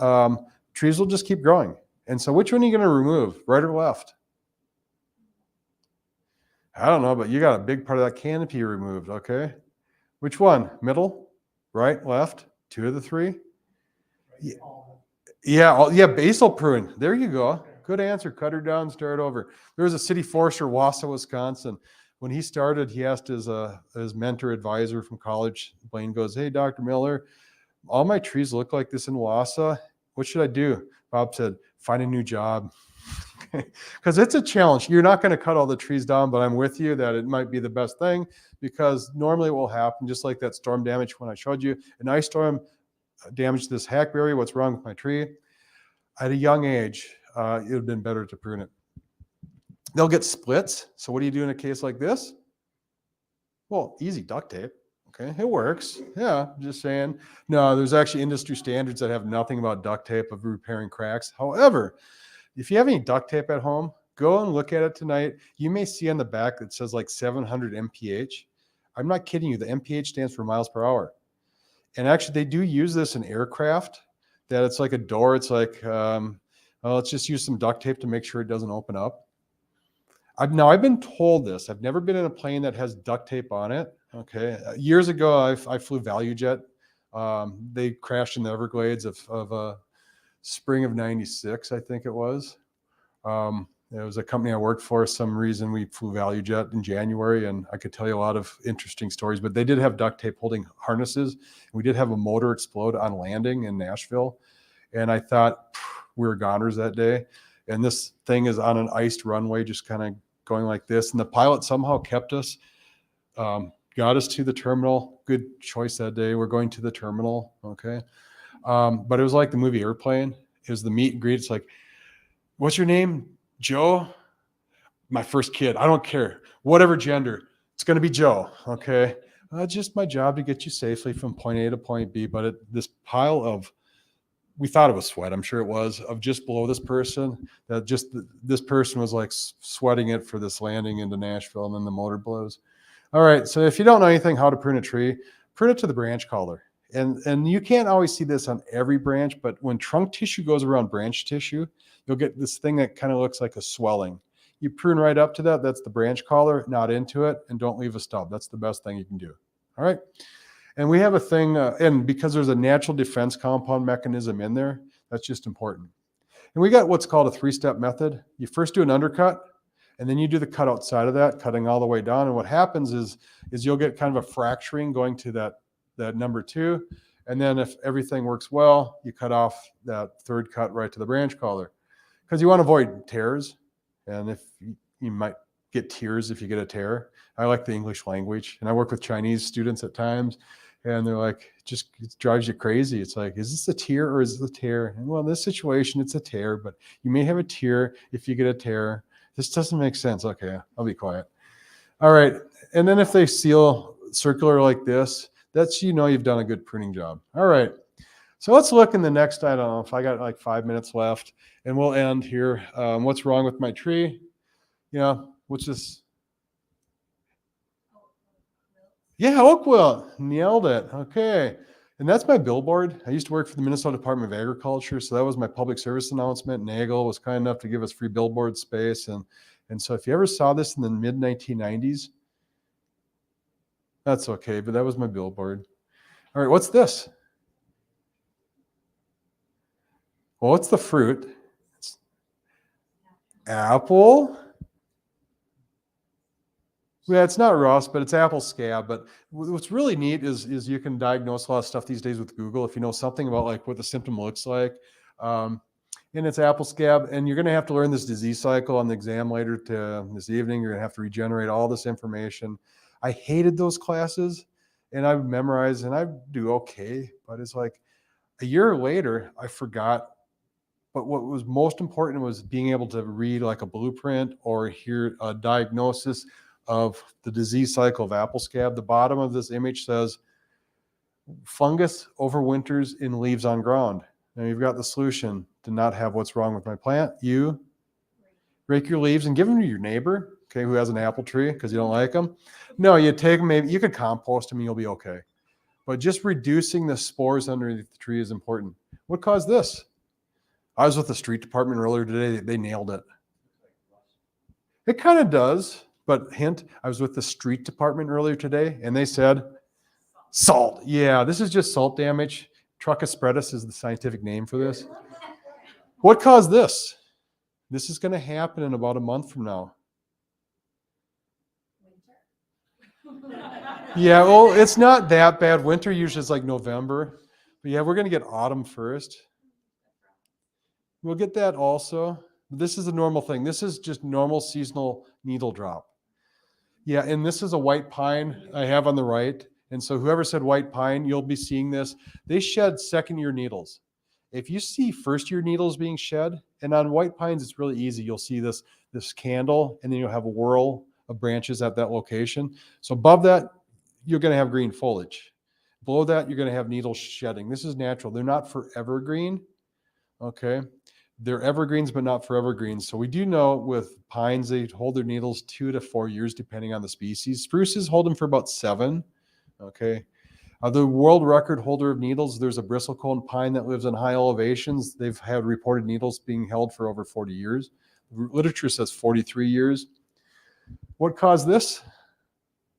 trees will just keep growing. And so which one are you going to remove, right or left? I don't know, but you got a big part of that canopy removed, okay? Which one? Middle, right, left? 2 of the 3? Yeah, basal prune. There you go. Good answer. Cut her down, start over. There was a city forester, Wausau, Wisconsin. When he started, he asked his mentor advisor from college, Blaine goes, hey, Dr. Miller, all my trees look like this in Wausau. What should I do? Bob said, find a new job. Because it's a challenge. You're not going to cut all the trees down, but I'm with you that it might be the best thing, because normally it will happen, just like that storm damage when I showed you. An ice storm damaged this hackberry. What's wrong with my tree? At a young age, it would have been better to prune it. They'll get splits. So what do you do in a case like this? Well, easy, duct tape. Okay, it works. Yeah, just saying. No, there's actually industry standards that have nothing about duct tape of repairing cracks. However, if you have any duct tape at home, go and look at it tonight. You may see on the back that says like 700 mph. I'm not kidding you. The mph stands for miles per hour. And actually, they do use this in aircraft, that it's like a door. It's like, let's just use some duct tape to make sure it doesn't open up. I've been told this. I've never been in a plane that has duct tape on it. Okay. Years ago, I flew ValueJet. They crashed in the Everglades of spring of '96, I think it was. It was a company I worked for. Some reason we flew ValueJet in January, and I could tell you a lot of interesting stories, but they did have duct tape holding harnesses. We did have a motor explode on landing in Nashville. And I thought we were goners that day. And this thing is on an iced runway, just kind of going like this. And the pilot somehow kept us, got us to the terminal. Good choice that day. We're going to the terminal. Okay. But it was like the movie Airplane. It was the meet and greet. It's like, what's your name? Joe? My first kid. I don't care. Whatever gender. It's going to be Joe. Okay. Just my job to get you safely from point A to point B. But this pile of, we thought it was sweat, I'm sure it was, of just below this person, that just this person was like sweating it for this landing into Nashville, and then the motor blows. All right. So if you don't know anything how to prune a tree, prune it to the branch collar. And you can't always see this on every branch, but when trunk tissue goes around branch tissue, you'll get this thing that kind of looks like a swelling. You prune right up to that. That's the branch collar, not into it, and don't leave a stub. That's the best thing you can do. All right. And we have a thing, and because there's a natural defense compound mechanism in there, that's just important. And we got what's called a 3-step method. You first do an undercut, and then you do the cut outside of that, cutting all the way down. And what happens is you'll get kind of a fracturing going to that number 2. And then if everything works well, you cut off that third cut right to the branch collar, because you want to avoid tears. And if you might get tears if you get a tear. I like the English language, and I work with Chinese students at times, and they're like, it drives you crazy. It's like, is this a tear or is this a tear? And well, in this situation, it's a tear, but you may have a tear if you get a tear. This doesn't make sense. Okay, I'll be quiet. All right. And then if they seal circular like this, that's, you've done a good pruning job. All right. So let's look in the next, I don't know if I got like 5 minutes left, and we'll end here. What's wrong with my tree? What's this? Yeah, oak wilt. Nailed it. Okay. And that's my billboard. I used to work for the Minnesota Department of Agriculture, so that was my public service announcement. Nagel was kind enough to give us free billboard space. And so if you ever saw this in the mid-1990s, that's okay, but that was my billboard. All right, what's this? Well, what's the fruit? It's apple. Yeah, it's not rust, but it's apple scab. But what's really neat is you can diagnose a lot of stuff these days with Google if you know something about like what the symptom looks like. And it's apple scab, and you're going to have to learn this disease cycle on the exam later this evening. You're going to have to regenerate all this information. I hated those classes, and I memorized, and I do okay, but it's like a year later, I forgot. But what was most important was being able to read like a blueprint or hear a diagnosis of the disease cycle of apple scab. The bottom of this image says fungus overwinters in leaves on ground. Now you've got the solution to not have what's wrong with my plant. You rake your leaves and give them to your neighbor, okay, who has an apple tree because you don't like them. No, you take them, maybe you could compost them and you'll be okay. But just reducing the spores underneath the tree is important. What caused this? I was with the street department earlier today. They nailed it. It kind of does. But hint, I was with the street department earlier today, and they said salt. Yeah, this is just salt damage. Truckospredis is the scientific name for this. What caused this? This is going to happen in about a month from now. Yeah, well, it's not that bad. Winter usually is like November. But yeah, we're going to get autumn first. We'll get that also. This is a normal thing. This is just normal seasonal needle drop. Yeah, and this is a white pine I have on the right. And so whoever said white pine, you'll be seeing this. They shed second-year needles. If you see first-year needles being shed, and on white pines, it's really easy. You'll see this candle, and then you'll have a whirl of branches at that location. So above that, you're going to have green foliage. Below that, you're going to have needles shedding. This is natural. They're not for evergreen, okay? They're evergreens, but not for evergreens. So we do know with pines, they hold their needles 2 to 4 years, depending on the species. Spruces hold them for about 7. Okay. The world record holder of needles, there's a bristlecone pine that lives in high elevations. They've had reported needles being held for over 40 years. Literature says 43 years. What caused this?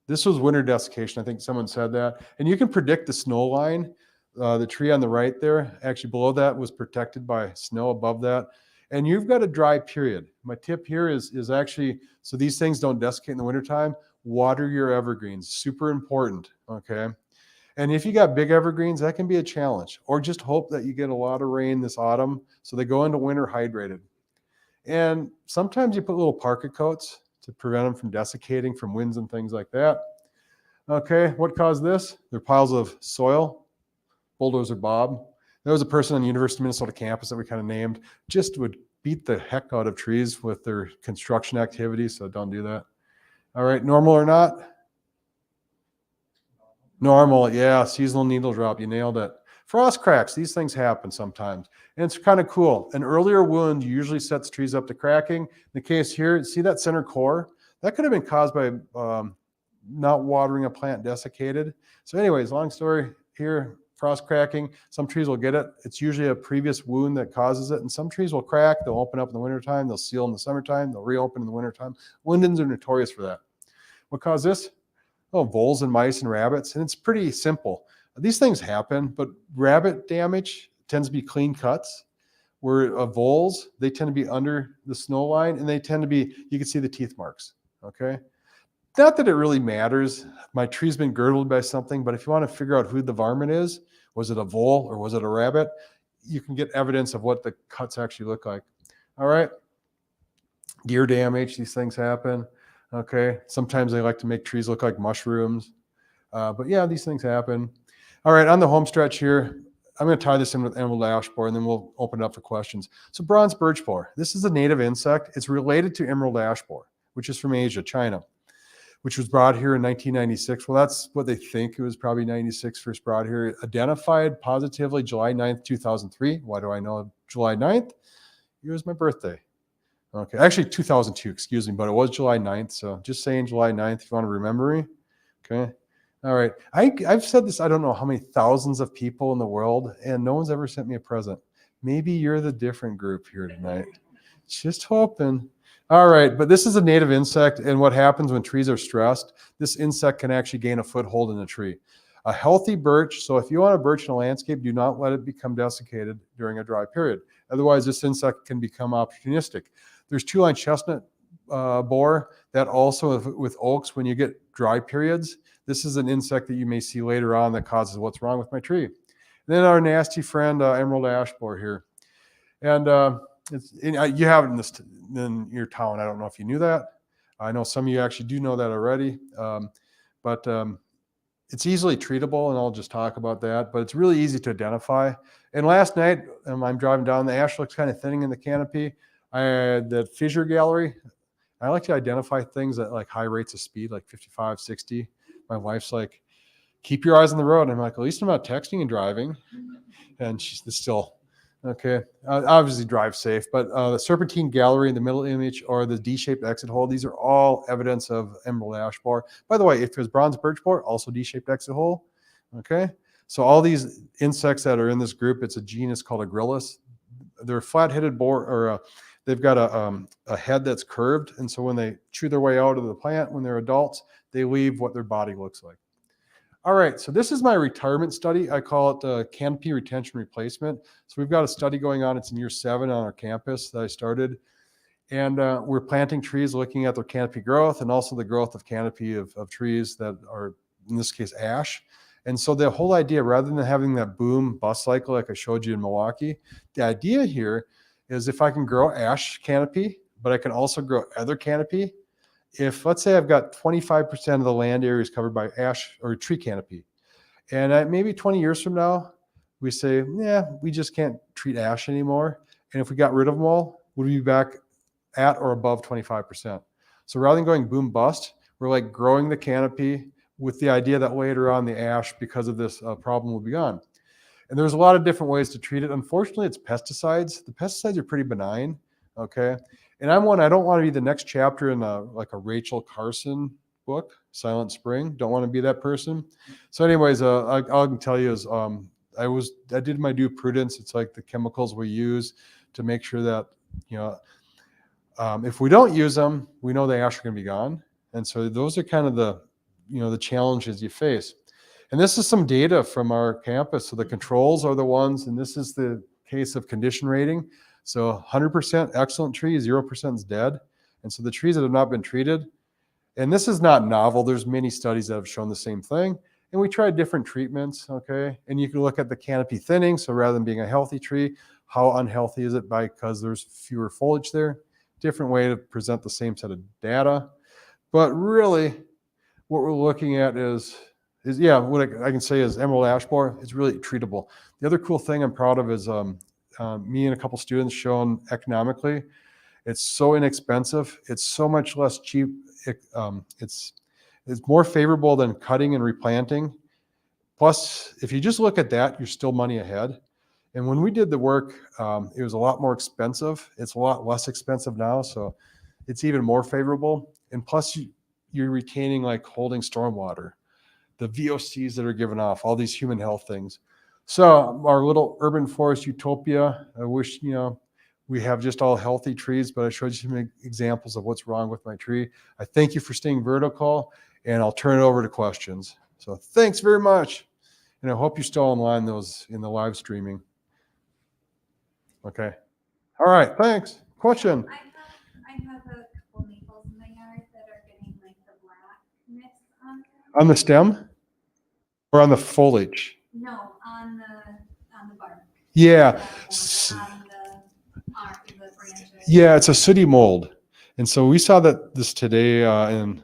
This was winter desiccation. I think someone said that. And you can predict the snow line. The tree on the right there, actually below that was protected by snow, above that. And you've got a dry period. My tip here is actually, so these things don't desiccate in the wintertime, water your evergreens. Super important, okay? And if you got big evergreens, that can be a challenge. Or just hope that you get a lot of rain this autumn so they go into winter hydrated. And sometimes you put little parka coats to prevent them from desiccating from winds and things like that. Okay, what caused this? There are piles of soil. Bulldozer Bob. There was a person on the University of Minnesota campus that we kind of named, just would beat the heck out of trees with their construction activities, so don't do that. All right, normal or not? Normal, yeah, seasonal needle drop, you nailed it. Frost cracks, these things happen sometimes. And it's kind of cool. An earlier wound usually sets trees up to cracking. In the case here, see that center core? That could have been caused by not watering a plant desiccated. So anyways, long story here, frost cracking. Some trees will get it. It's usually a previous wound that causes it. And some trees will crack. They'll open up in the wintertime. They'll seal in the summertime. They'll reopen in the wintertime. Lindens are notorious for that. What caused this? Oh, voles and mice and rabbits. And it's pretty simple. These things happen, but rabbit damage tends to be clean cuts. Where voles, they tend to be under the snow line, and they tend to be, you can see the teeth marks, okay? Not that it really matters. My tree's been girdled by something, but if you want to figure out who the varmint is, was it a vole or was it a rabbit? You can get evidence of what the cuts actually look like. All right. Deer damage, these things happen. Okay. Sometimes they like to make trees look like mushrooms. But yeah, these things happen. All right. On the home stretch here, I'm going to tie this in with emerald ash borer, and then we'll open it up for questions. So bronze birch borer. This is a native insect. It's related to emerald ash borer, which is from Asia, China, which was brought here in 1996. Well, that's what they think. It was probably 96 first brought here. Identified positively July 9th, 2003. Why do I know July 9th? It was my birthday. Okay, actually 2002, excuse me, but it was July 9th. So just saying July 9th if you want to remember me. Okay. All right. I've said this, I don't know how many thousands of people in the world, and no one's ever sent me a present. Maybe you're the different group here tonight. Just hoping. All right, but this is a native insect, and what happens when trees are stressed, this insect can actually gain a foothold in a tree. A healthy birch, so if you want a birch in a landscape, do not let it become desiccated during a dry period. Otherwise, this insect can become opportunistic. There's two-line chestnut borer that also with oaks, when you get dry periods, this is an insect that you may see later on that causes what's wrong with my tree. And then our nasty friend, emerald ash borer here. And you have it in your town. I don't know if you knew that. I know some of you actually do know that already. But it's easily treatable, and I'll just talk about that. But it's really easy to identify. And last night, I'm driving down. The ash looks kind of thinning in the canopy. The fissure gallery, I like to identify things at like high rates of speed, like 55, 60. My wife's like, keep your eyes on the road. And I'm like, at least I'm not texting and driving. And she's still, okay. Obviously drive safe, but the serpentine gallery in the middle image or the D-shaped exit hole, these are all evidence of emerald ash borer. By the way, if there's bronze birch borer, also D-shaped exit hole. Okay. So all these insects that are in this group, it's a genus called Agrilis. They're flat-headed borer, or they've got a head that's curved. And so when they chew their way out of the plant, when they're adults, they leave what their body looks like. All right, so this is my retirement study. I call it canopy retention replacement. So we've got a study going on. It's in year 7 on our campus that I started. And we're planting trees, looking at their canopy growth and also the growth of canopy of trees that are, in this case, ash. And so the whole idea, rather than having that boom bust cycle like I showed you in Milwaukee, the idea here is if I can grow ash canopy, but I can also grow other canopy. If, let's say I've got 25% of the land area is covered by ash or tree canopy, and maybe 20 years from now, we say, yeah, we just can't treat ash anymore. And if we got rid of them all, would we be back at or above 25%? So rather than going boom bust, we're like growing the canopy with the idea that later on the ash, because of this problem, will be gone. And there's a lot of different ways to treat it. Unfortunately, it's pesticides. The pesticides are pretty benign, okay? And I don't want to be the next chapter in like a Rachel Carson book, Silent Spring. Don't want to be that person. So anyways, all I can tell you is I did my due prudence. It's like the chemicals we use to make sure that, if we don't use them, we know the ash are going to be gone. And so those are kind of the challenges you face. And this is some data from our campus. So the controls are the ones, and this is the case of condition rating. So 100% excellent trees, 0% is dead. And so the trees that have not been treated, and this is not novel. There's many studies that have shown the same thing. And we tried different treatments, okay? And you can look at the canopy thinning. So rather than being a healthy tree, how unhealthy is it because there's fewer foliage there? Different way to present the same set of data. But really, what we're looking at is what I can say is emerald ash borer is really treatable. The other cool thing I'm proud of is me and a couple students shown economically, it's so inexpensive. It's so much less cheap. It's more favorable than cutting and replanting. Plus, if you just look at that, you're still money ahead. And when we did the work, it was a lot more expensive. It's a lot less expensive now, so it's even more favorable. And plus, you're retaining like holding stormwater, the VOCs that are given off, all these human health things. So our little urban forest utopia, I wish, we have just all healthy trees, but I showed you some examples of what's wrong with my tree. I thank you for staying vertical, and I'll turn it over to questions. So thanks very much. And I hope you're still online those in the live streaming. Okay. All right. Thanks. Question. I have a couple maples in my yard that are getting like the blackness on them. On the stem or on the foliage? No, on the bark. Yeah. On the branches. Yeah, it's a sooty mold. And so we saw that this today in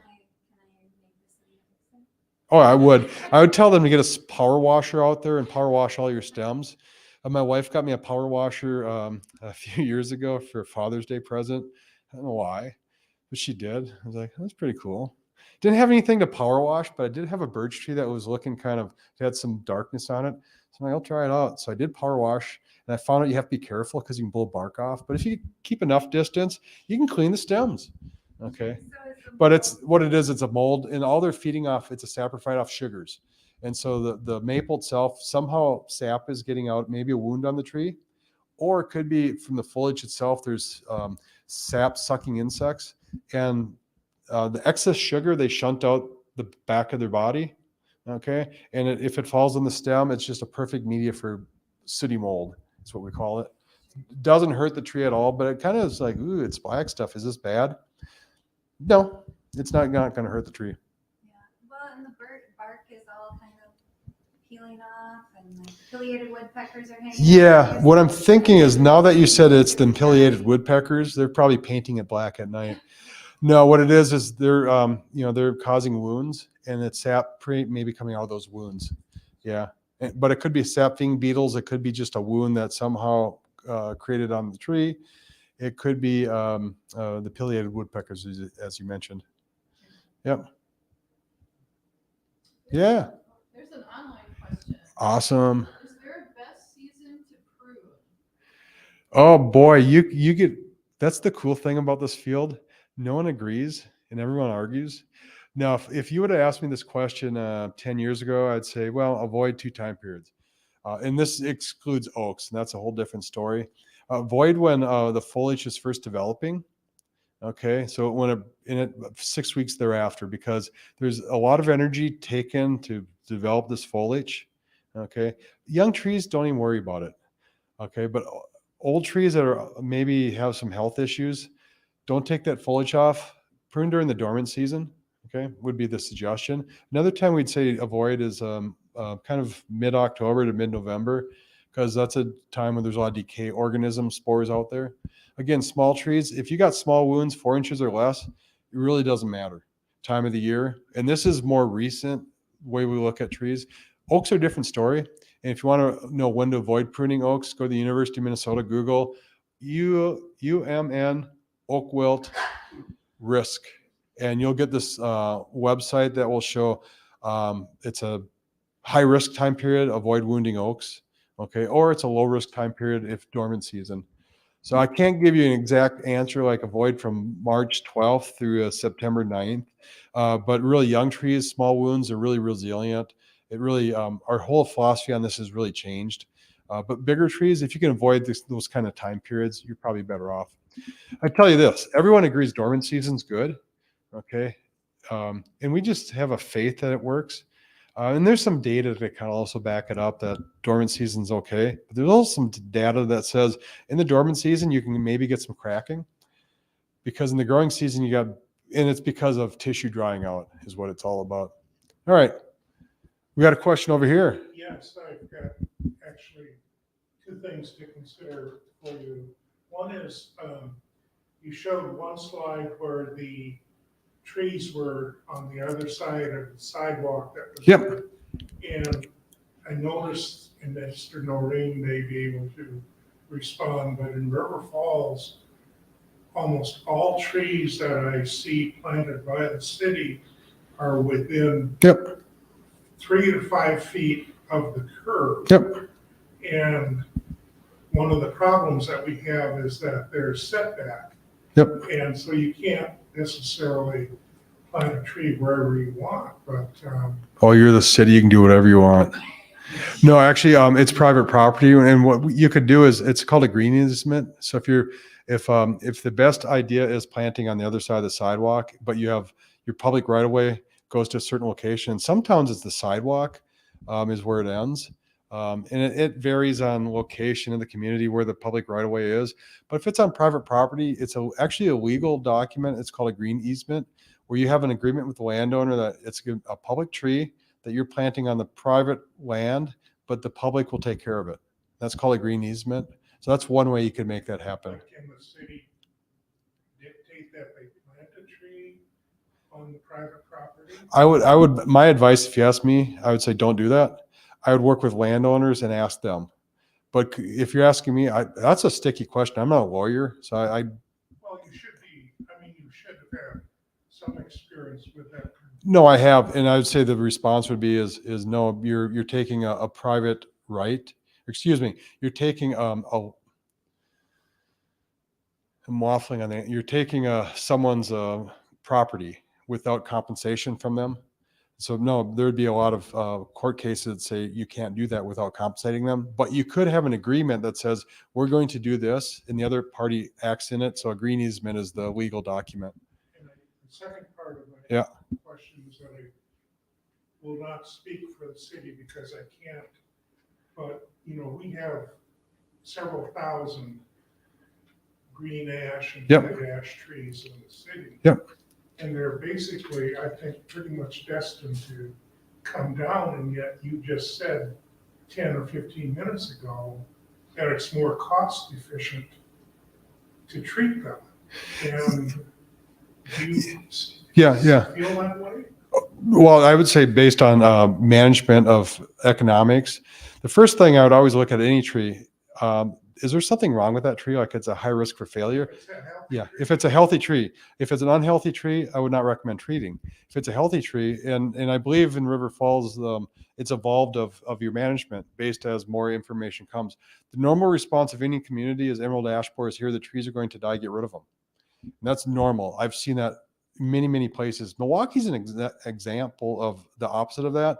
Oh, I would tell them to get a power washer out there and power wash all your stems. My wife got me a power washer a few years ago for a Father's Day present. I don't know why, but she did. I was like, that's pretty cool. Didn't have anything to power wash, but I did have a birch tree that was looking it had some darkness on it. So I'm like, I'll try it out. So I did power wash, and I found out you have to be careful because you can blow bark off. But if you keep enough distance, you can clean the stems. Okay. But it's what it is. It's a mold, and all they're feeding off, it's a saprophyte off sugars. And so the maple itself, somehow sap is getting out, maybe a wound on the tree, or it could be from the foliage itself. There's sap sucking insects, and the excess sugar, they shunt out the back of their body. Okay. And if it falls on the stem, it's just a perfect media for sooty mold. That's what we call it. It doesn't hurt the tree at all, but it kind of is like, ooh, it's black stuff. Is this bad? No, it's not going to hurt the tree. Yeah. Well, and the bark is all kind of peeling off, and like pileated woodpeckers are hanging. Yeah, what I'm thinking is now that you said it's the pileated woodpeckers, they're probably painting it black at night. No, what it is they're they're causing wounds, and it's sap maybe coming out of those wounds. Yeah, but it could be sapping beetles. It could be just a wound that somehow created on the tree. It could be the pileated woodpeckers, as you mentioned. Yep. Yeah. There's an online question. Awesome. Is there a best season to prune? Oh boy, you get. That's the cool thing about this field. No one agrees, and everyone argues. Now, if you would have asked me this question 10 years ago, I'd say, well, avoid 2 time periods. And this excludes oaks, and that's a whole different story. Avoid when the foliage is first developing. Okay, so when 6 weeks thereafter, because there's a lot of energy taken to develop this foliage. Okay, young trees don't even worry about it. Okay, but old trees that are maybe have some health issues, don't take that foliage off. Prune during the dormant season. Okay, would be the suggestion. Another time we'd say avoid is kind of mid-October to mid-November, because that's a time when there's a lot of decay organism spores out there. Again, small trees, if you got small wounds, 4 inches or less, it really doesn't matter. Time of the year. And this is more recent way we look at trees. Oaks are a different story. And if you want to know when to avoid pruning oaks, go to the University of Minnesota, Google UMN oak wilt risk. And you'll get this website that will show it's a high risk time period, avoid wounding oaks. Okay, or it's a low risk time period if dormant season. So I can't give you an exact answer like avoid from March 12th through September 9th. But really young trees, small wounds are really resilient. It really, our whole philosophy on this has really changed. But bigger trees, if you can avoid those kind of time periods, you're probably better off. I tell you this, everyone agrees dormant season's good. Okay. And we just have a faith that it works. And there's some data that kind of also back it up that dormant season's okay. But there's also some data that says in the dormant season, you can maybe get some cracking, because in the growing season, and it's because of tissue drying out is what it's all about. All right. We got a question over here. Yes, I've got actually 2 things to consider for you. One is you showed one slide where the trees were on the other side of the sidewalk. That was Yep. And I noticed, and Mr. Noreen may be able to respond, but in River Falls, almost all trees that I see planted by the city are within 3 to 5 feet of the curb. Yep. And one of the problems that we have is that there's setback. Yep. And so you can't necessarily plant a tree wherever you want, but Oh, you're the city. You can do whatever you want. No, actually, it's private property, and what you could do is it's called a green easement. So if the best idea is planting on the other side of the sidewalk, but you have your public right of way goes to a certain location. Some towns it's the sidewalk is where it ends, and it varies on location in the community where the public right of way is. But if it's on private property, it's actually a legal document. It's called a green easement, where you have an agreement with the landowner that it's a public tree that you're planting on the private land, but the public will take care of it. That's called a green easement. So that's one way you can make that happen. But can the city dictate that they plant a tree on the private property? My advice, if you ask me, I would say don't do that. I would work with landowners and ask them. But if you're asking me, that's a sticky question. I'm not a lawyer, so Well, you should be, I mean, you should have had some experience with that. no, I have, and I would say the response would be is no. You're taking a private right. Excuse me. You're taking I'm waffling on that. You're taking someone's property without compensation from them. So no, there'd be a lot of court cases that say you can't do that without compensating them. But you could have an agreement that says we're going to do this, and the other party acts in it. So a green easement is the legal document. And the second part of my Yeah. question is that I will not speak for the city because I can't. But, you know, we have several thousand green ash and Yep. dead ash trees in the city. Yep. And they're basically, I think, pretty much destined to come down, and yet you just said 10 or 15 minutes ago that it's more cost efficient to treat them. And do you Yeah. feel that way? Well, I would say based on management of economics, the first thing I would always look at any tree, is there something wrong with that tree? Like it's a high risk for failure? It's a healthy Yeah. tree. If it's a healthy tree, if it's an unhealthy tree, I would not recommend treating. If it's a healthy tree, and I believe in River Falls, it's evolved of your management based as more information comes. The normal response of any community is emerald ash borers here. The trees are going to die, get rid of them. And that's normal. I've seen that many places. Milwaukee's an example of the opposite of that.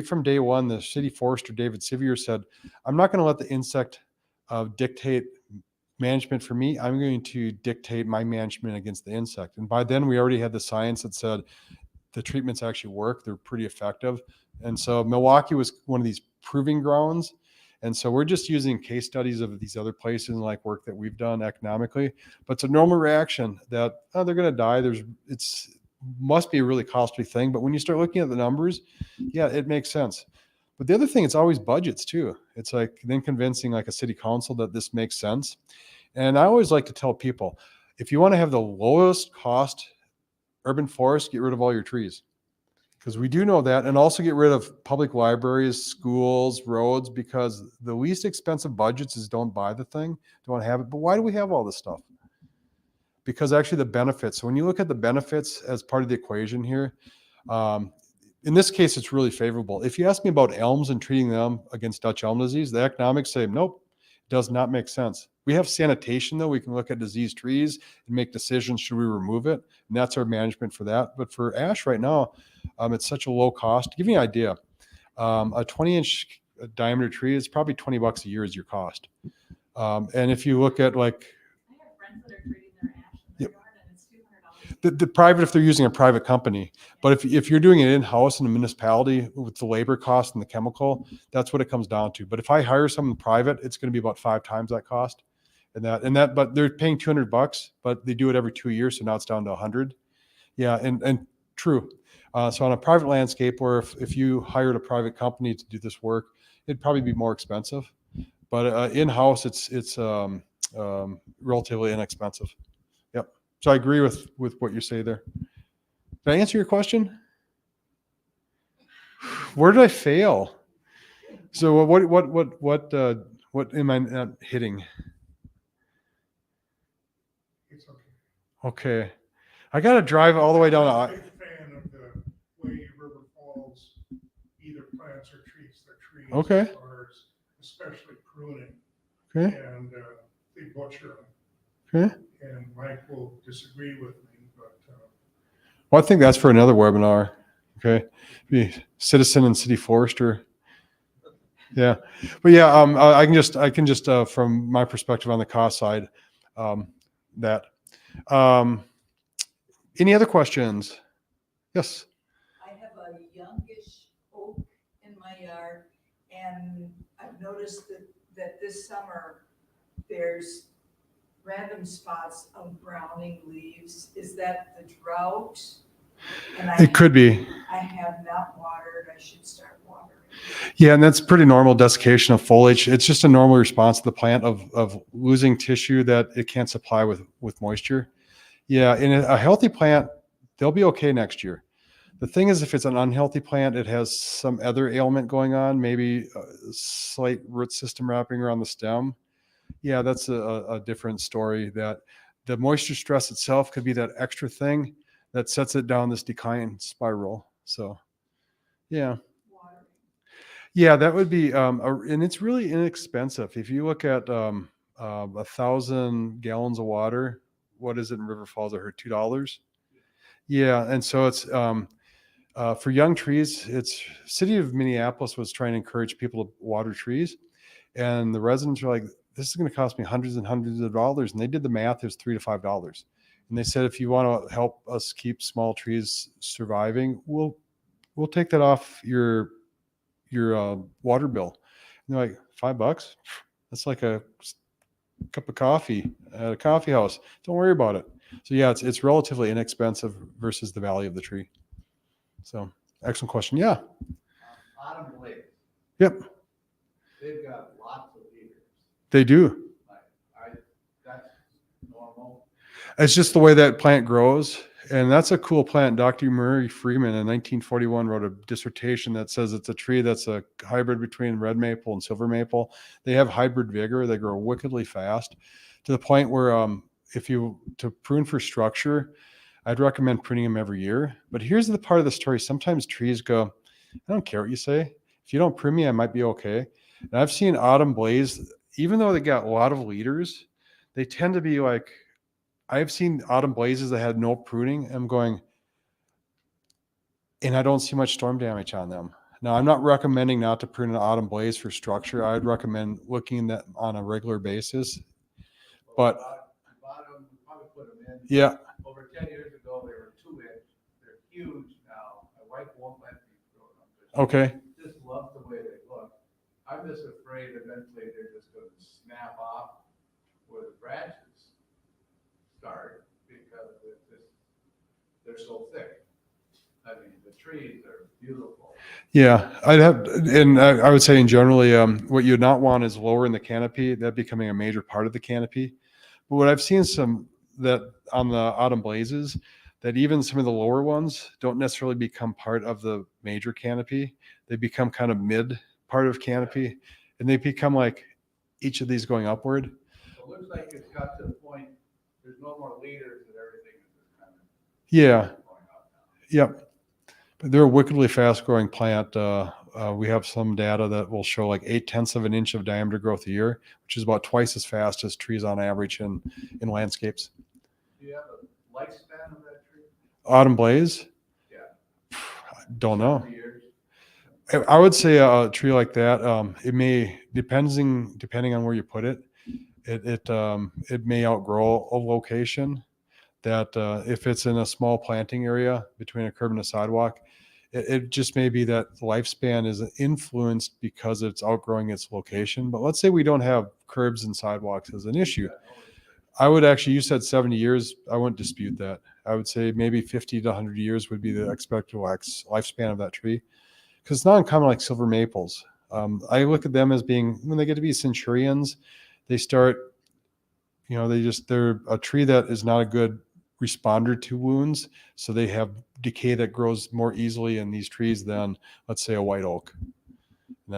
From day one, the city forester, David Sevier, said, I'm not going to let the insect dictate management for me. I'm going to dictate my management against the insect. And by then we already had the science that said the treatments actually work. They're pretty effective. And so Milwaukee was one of these proving grounds. And so we're just using case studies of these other places and like work that we've done economically, but it's a normal reaction that they're going to die. Must be a really costly thing. But when you start looking at the numbers, yeah, it makes sense. But the other thing, it's always budgets too. It's like then convincing like a city council that this makes sense. And I always like to tell people, if you want to have the lowest cost urban forest, get rid of all your trees. Because we do know that, and also get rid of public libraries, schools, roads, because the least expensive budgets is don't buy the thing, don't have it. But why do we have all this stuff? Because actually the benefits, so when you look at the benefits as part of the equation here, in this case, it's really favorable. If you ask me about elms and treating them against Dutch elm disease, the economics say, nope, does not make sense. We have sanitation though. We can look at diseased trees and make decisions. Should we remove it? And that's our management for that. But for ash right now, it's such a low cost. To give you an idea, a 20-inch diameter tree is probably $20 a year is your cost. And if you look at like, I have friends that are treating their ash in their yard and it's $200. the private, if they're using a private company, but if you're doing it in-house in a municipality with the labor cost and the chemical, that's what it comes down to. But if I hire someone private, it's going to be about 5 times that cost. But they're paying $200, but they do it every 2 years. So now it's down to 100. Yeah. And true. So on a private landscape, or if you hired a private company to do this work, it'd probably be more expensive, but in-house, it's relatively inexpensive. Yep. So I agree with what you say there. Did I answer your question? Where did I fail? So what am I not hitting? It's okay. Okay. I got to drive all the way down. I'm a big fan of the way River Falls either plants or treats their trees. Okay. As far as especially pruning. Okay. And they butcher them. Okay. And Mike will disagree with me, but Well, I think that's for another webinar. Okay. Be citizen and city forester. Yeah, but yeah, I can just from my perspective on the cost side, that. Um, any other questions? Yes. I have a youngish oak in my yard, and I've noticed that this summer, there's random spots of browning leaves. Is that the drought? And It could be. I have not watered, I should start watering. Yeah, and that's pretty normal desiccation of foliage. It's just a normal response to the plant of losing tissue that it can't supply with moisture. Yeah, in a healthy plant, they'll be okay next year. The thing is, if it's an unhealthy plant, it has some other ailment going on, maybe a slight root system wrapping around the stem. Yeah, that's a different story. That the moisture stress itself could be that extra thing that sets it down this decline spiral. So, yeah. Watering. Yeah, that would be, and it's really inexpensive. If you look at 1,000 gallons of water, what is it in River Falls? I heard $2. Yeah, and so it's for young trees. It's city of Minneapolis was trying to encourage people to water trees, and the residents are like, "This is going to cost me hundreds and hundreds of dollars." And they did the math; it was $3 to $5. And they said, if you want to help us keep small trees surviving, we'll take that off your water bill. And they're like, $5? That's like a cup of coffee at a coffee house. Don't worry about it. So yeah, it's relatively inexpensive versus the value of the tree. So excellent question. Yeah. Autumn blades, Yep. they've got lots of leaders. They do. That's normal. It's just the way that plant grows. And that's a cool plant. Dr. Murray Freeman in 1941 wrote a dissertation that says it's a tree that's a hybrid between red maple and silver maple. They have hybrid vigor. They grow wickedly fast to the point where if you to prune for structure, I'd recommend pruning them every year. But here's the part of the story. Sometimes trees go, I don't care what you say. If you don't prune me, I might be okay. And I've seen autumn blaze, even though they got a lot of leaders, they tend to be like, I've seen autumn blazes that had no pruning. I'm going, and I don't see much storm damage on them. Now, I'm not recommending not to prune an autumn blaze for structure. I'd recommend looking at on a regular basis. But Bottom, we probably put them in. yeah, Over 10 years ago, they were 2-inch. They're huge now. My wife won't let me grow them. okay. Just love the way they look. I'm just afraid eventually they're just going to snap off where the branches start because they're so thick. I mean, the trees are beautiful. Yeah, I would say in generally, what you'd not want is lowering the canopy, that becoming a major part of the canopy. But what I've seen some that on the autumn blazes, that even some of the lower ones don't necessarily become part of the major canopy. They become kind of mid part of canopy, and they become like each of these going upward. It looks like it's got to the point, there's no more leaders and everything is just kind of Yeah, going up now. yep. But they're a wickedly fast growing plant. We have some data that will show like 0.8 of an inch of diameter growth a year, which is about twice as fast as trees on average in landscapes. Do you have a lifespan of that tree? Autumn blaze? Yeah. Don't know. 70 years? I would say a tree like that, it may, depending on where you put it, it may outgrow a location. That if it's in a small planting area between a curb and a sidewalk, it just may be that lifespan is influenced because it's outgrowing its location. But let's say we don't have curbs and sidewalks as an issue. I would actually, you said 70 years. I wouldn't dispute that. I would say maybe 50 to 100 years would be the expected lifespan of that tree. Because it's not uncommon like silver maples. I look at them as being, when they get to be centurions, they start, they're a tree that is not a good responder to wounds. So they have decay that grows more easily in these trees than, let's say, a white oak.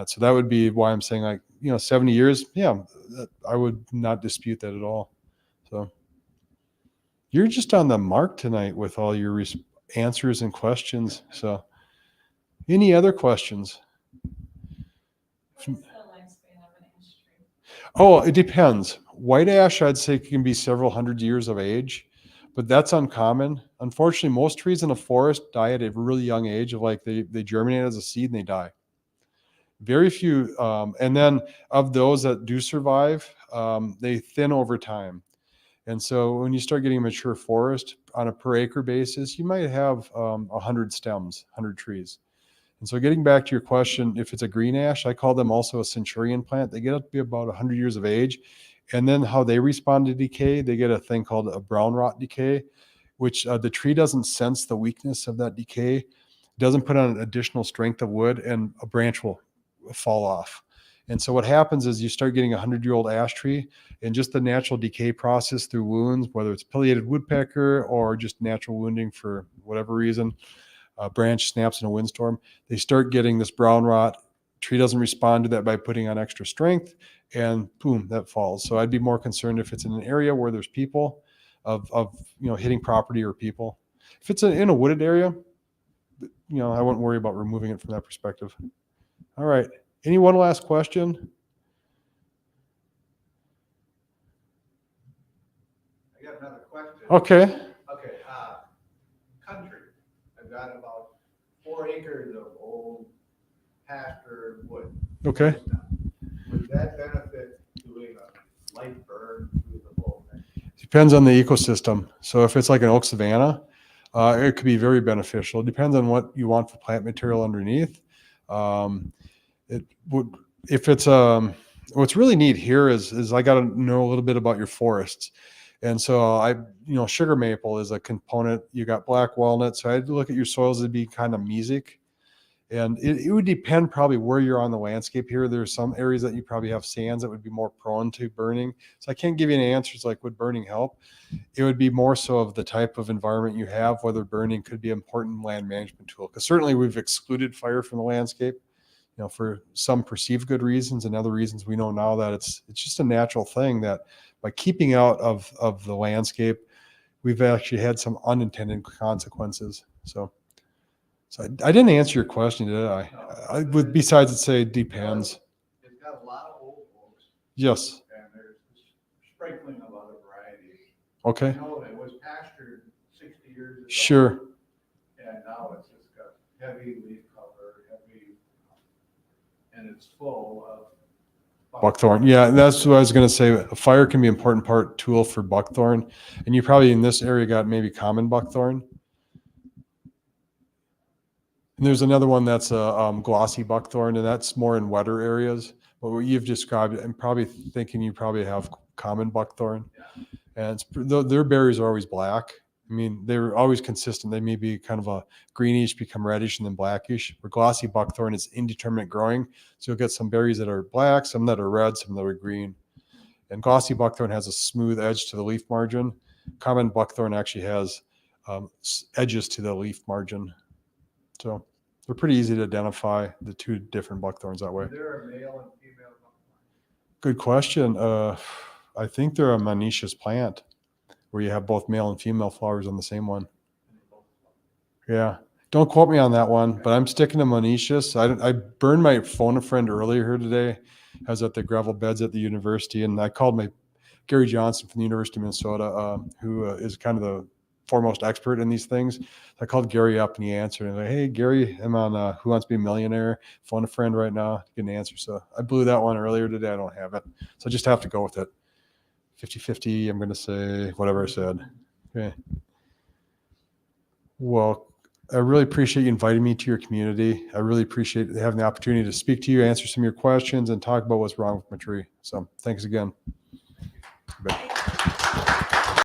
So that would be why I'm saying 70 years. Yeah, I would not dispute that at all. So you're just on the mark tonight with all your answers and questions. So any other questions? What is the lifespan of an ash tree? Oh, it depends. White ash, I'd say, can be several hundred years of age, but that's uncommon. Unfortunately, most trees in a forest die at a really young age of they germinate as a seed and they die. Very few. And then of those that do survive, they thin over time. And so when you start getting a mature forest on a per acre basis, you might have 100 stems, 100 trees. And so getting back to your question, if it's a green ash, I call them also a centurion plant. They get up to be about 100 years of age. And then how they respond to decay, they get a thing called a brown rot decay, which the tree doesn't sense the weakness of that decay, doesn't put on an additional strength of wood, and a branch will fall off. And so what happens is you start getting a 100-year-old ash tree, and just the natural decay process through wounds, whether it's pileated woodpecker or just natural wounding for whatever reason, a branch snaps in a windstorm, they start getting this brown rot. Tree doesn't respond to that by putting on extra strength, and boom, that falls. So I'd be more concerned if it's in an area where there's people of hitting property or people. If it's in a wooded area, I wouldn't worry about removing it from that perspective. All right. Any one last question? I got another question. Okay. Okay, country. I've got about 4 acres of old pasture wood. Okay. Would that benefit doing a light burn through the whole thing? Depends on the ecosystem. So if it's like an oak savanna, it could be very beneficial. It depends on what you want for plant material underneath. It would, if it's what's really neat here is I got to know a little bit about your forests. And so sugar maple is a component. You got black walnut. So I'd look at your soils to be kind of mesic. And it would depend probably where you're on the landscape here. There's some areas that you probably have sands that would be more prone to burning. So I can't give you any answers like would burning help. It would be more so of the type of environment you have, whether burning could be an important land management tool. Because certainly we've excluded fire from the landscape, for some perceived good reasons, and other reasons we know now that it's just a natural thing that by keeping out of the landscape, we've actually had some unintended consequences. So I didn't answer your question, did I? No. Besides it say it depends. It's got a lot of old oaks, Yes. and there's this sprinkling of other varieties. Okay. I know it was pastured 60 years ago. Sure. And now it's just got heavy leaf cover, and it's full of Buckthorn. Yeah, that's what I was going to say. A fire can be an important tool for buckthorn. And you probably in this area got maybe common buckthorn. And there's another one that's a glossy buckthorn, and that's more in wetter areas. But what you've described, I'm probably thinking you probably have common buckthorn. Yeah. And their berries are always black. I mean, they're always consistent. They may be kind of a greenish, become reddish, and then blackish. Where glossy buckthorn is indeterminate growing. So you'll get some berries that are black, some that are red, some that are green. And glossy buckthorn has a smooth edge to the leaf margin. Common buckthorn actually has edges to the leaf margin. So they're pretty easy to identify, the two different buckthorns that way. Is there a male and female buckthorn? Good question. I think they're a monoecious plant where you have both male and female flowers on the same one. Yeah. Don't quote me on that one, but I'm sticking to monoecious. I burned my phone a friend earlier here today. I was at the gravel beds at the university, and I called my Gary Johnson from the University of Minnesota, who is kind of the foremost expert in these things. I called Gary up and he answered. And I'm like, hey, Gary, I'm on Who Wants to Be a Millionaire. Phone a friend right now. Get an answer. So I blew that one earlier today. I don't have it. So I just have to go with it. 50-50, I'm going to say whatever I said. Okay. Well, I really appreciate you inviting me to your community. I really appreciate having the opportunity to speak to you, answer some of your questions, and talk about what's wrong with my tree. So thanks again. Bye.